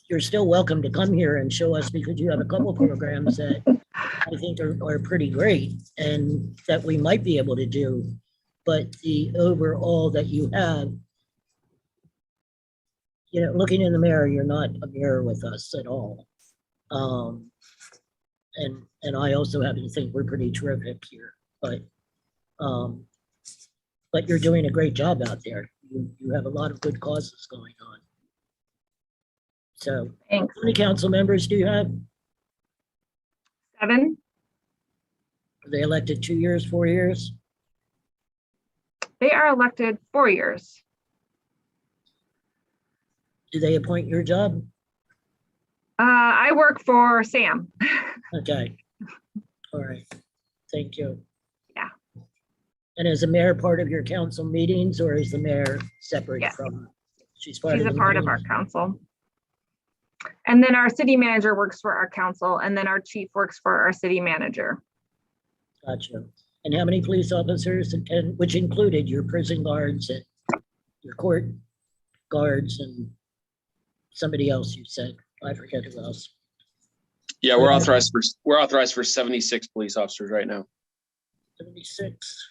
You're still welcome to come here and show us, because you have a couple programs that I think are pretty great and that we might be able to do. But the overall that you have, you know, looking in the mirror, you're not a mirror with us at all. And I also happen to think we're pretty terrific here, but you're doing a great job out there. You have a lot of good causes going on. So Thanks. how many council members do you have? 7. Are they elected 2 years, 4 years? They are elected 4 years. Do they appoint your job? I work for Sam. Okay. All right. Thank you. Yeah. And is the mayor part of your council meetings, or is the mayor separate Yes. from? She's She's a the part of our meetings? council. And then our city manager works for our council, and then our chief works for our city manager. Gotcha. And how many police officers, and which included your prison guards and your court guards and somebody else you said? I forget who else. Yeah, we're authorized for 76 police officers right now. 76.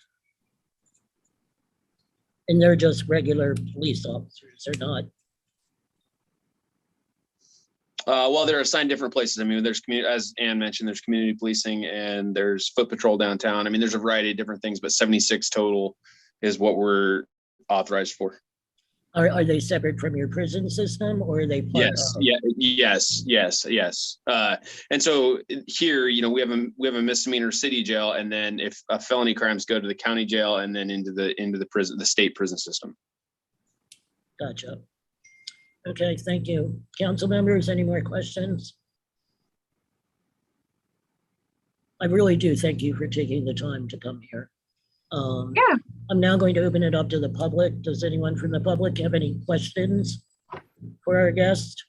And they're just regular police officers, they're not. Well, they're assigned different places. I mean, there's community, as Ann mentioned, there's community policing and there's foot patrol downtown. I mean, there's a variety of different things, but 76 total is what we're authorized for. Are they separate from your prison system, or are they part Yes, of? yes. And so here, you know, we have a misdemeanor city jail, and then if felony crimes go to the county jail, and then into the prison, the state prison system. Gotcha. Okay, thank you. Council members, any more questions? I really do thank you for taking the time to come here. Yeah. I'm now going to open it up to the public. Does anyone from the public have any questions for our guest?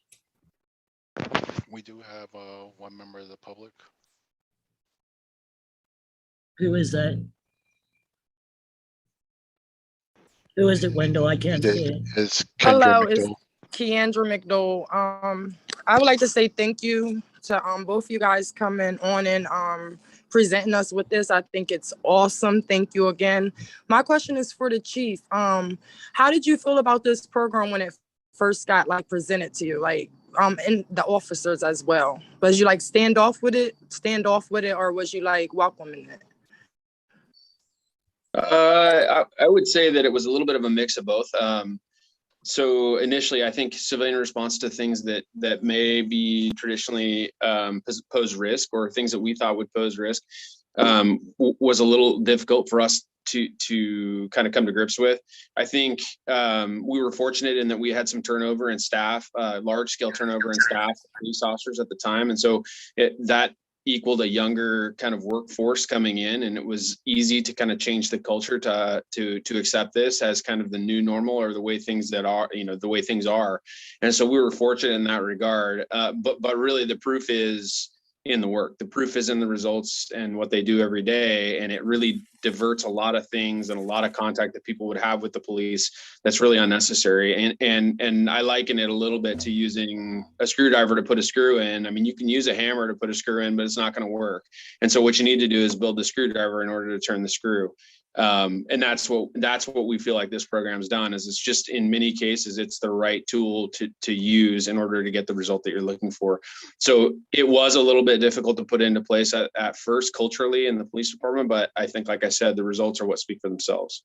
We do have one member of the public. Who is that? Who is it, Wendell? I can't see it. It's Hello, Kendra it's McDowell. Keandra McDowell. I would like to say thank you to both you guys coming on and presenting us with this. I think it's awesome. Thank you again. My question is for the chief. How did you feel about this program when it first got presented to you, and the officers as well? Was you stand off with it, or was you welcoming it? I would say that it was a little bit of a mix of both. So initially, I think civilian response to things that may be traditionally pose risk, or things that we thought would pose risk, was a little difficult for us to kind of come to grips with. I think we were fortunate in that we had some turnover in staff, large scale turnover in staff, police officers at the time, and so that equaled a younger kind of workforce coming in, and it was easy to kind of change the culture to accept this as kind of the new normal, or the way things the way things are. And so we were fortunate in that regard. But really the proof is in the work. The proof is in the results and what they do every day. And it really diverts a lot of things and a lot of contact that people would have with the police that's really unnecessary. And I liken it a little bit to using a screwdriver to put a screw in. I mean, you can use a hammer to put a screw in, but it's not going to work. And so what you need to do is build the screwdriver in order to turn the screw. And that's what we feel like this program's done, is it's just, in many cases, it's the right tool to use in order to get the result that you're looking for. So it was a little bit difficult to put into place at first culturally in the police department, but I think, like I said, the results are what speak for themselves.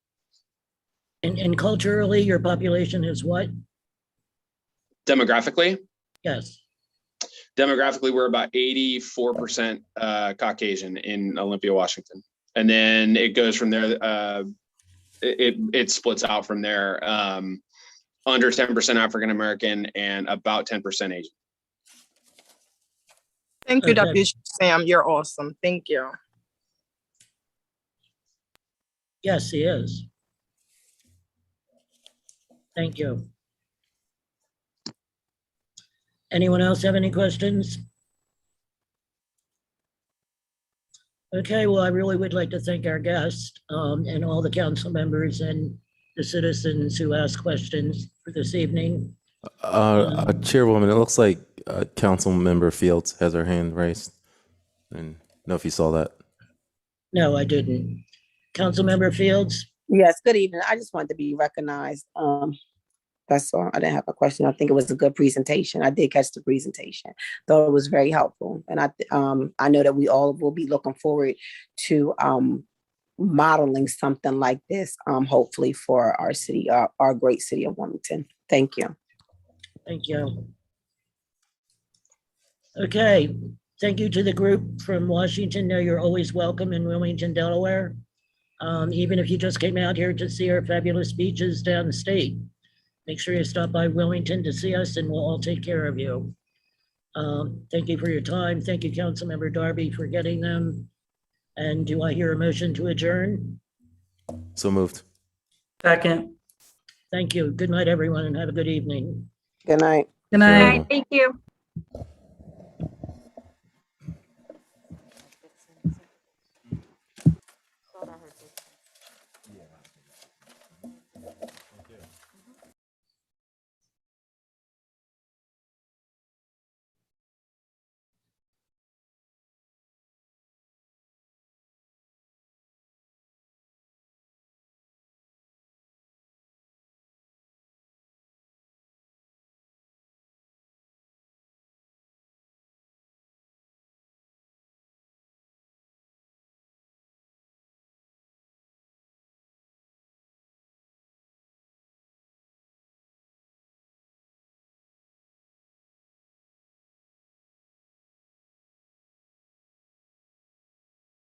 And culturally, your population is what? Demographically? Yes. Demographically, we're about 84% Caucasian in Olympia, Washington. And then it goes from there. It splits out from there. Under 10% African American and about 10% Asian. Thank you, Okay. Deputy Chief Sam. You're awesome. Thank you. Yes, he is. Thank you. Anyone else have any questions? Okay, well, I really would like to thank our guest and all the council members and the citizens who asked questions for this evening. Chairwoman, it looks like Council Member Fields has her hand raised. And know if you saw that. No, I didn't. Councilmember Fields? Yes, good evening. I just wanted to be recognized. That's all. I didn't have a question. I think it was a good presentation. I did catch the presentation, though it was very helpful. And I know that we all will be looking forward to modeling something like this, hopefully for our city, our great city of Wilmington. Thank you. Thank you. Okay, thank you to the group from Washington. Know you're always welcome in Wilmington, Delaware. Even if you just came out here to see our fabulous beaches downstate. Make sure you stop by Wilmington to see us and we'll all take care of you. Thank you for your time. Thank you, Councilmember Darby, for getting them. And do I hear a motion to adjourn? So moved. Second. Thank you. Good night, everyone, and have a good evening. Good night. Good All night. right, thank you.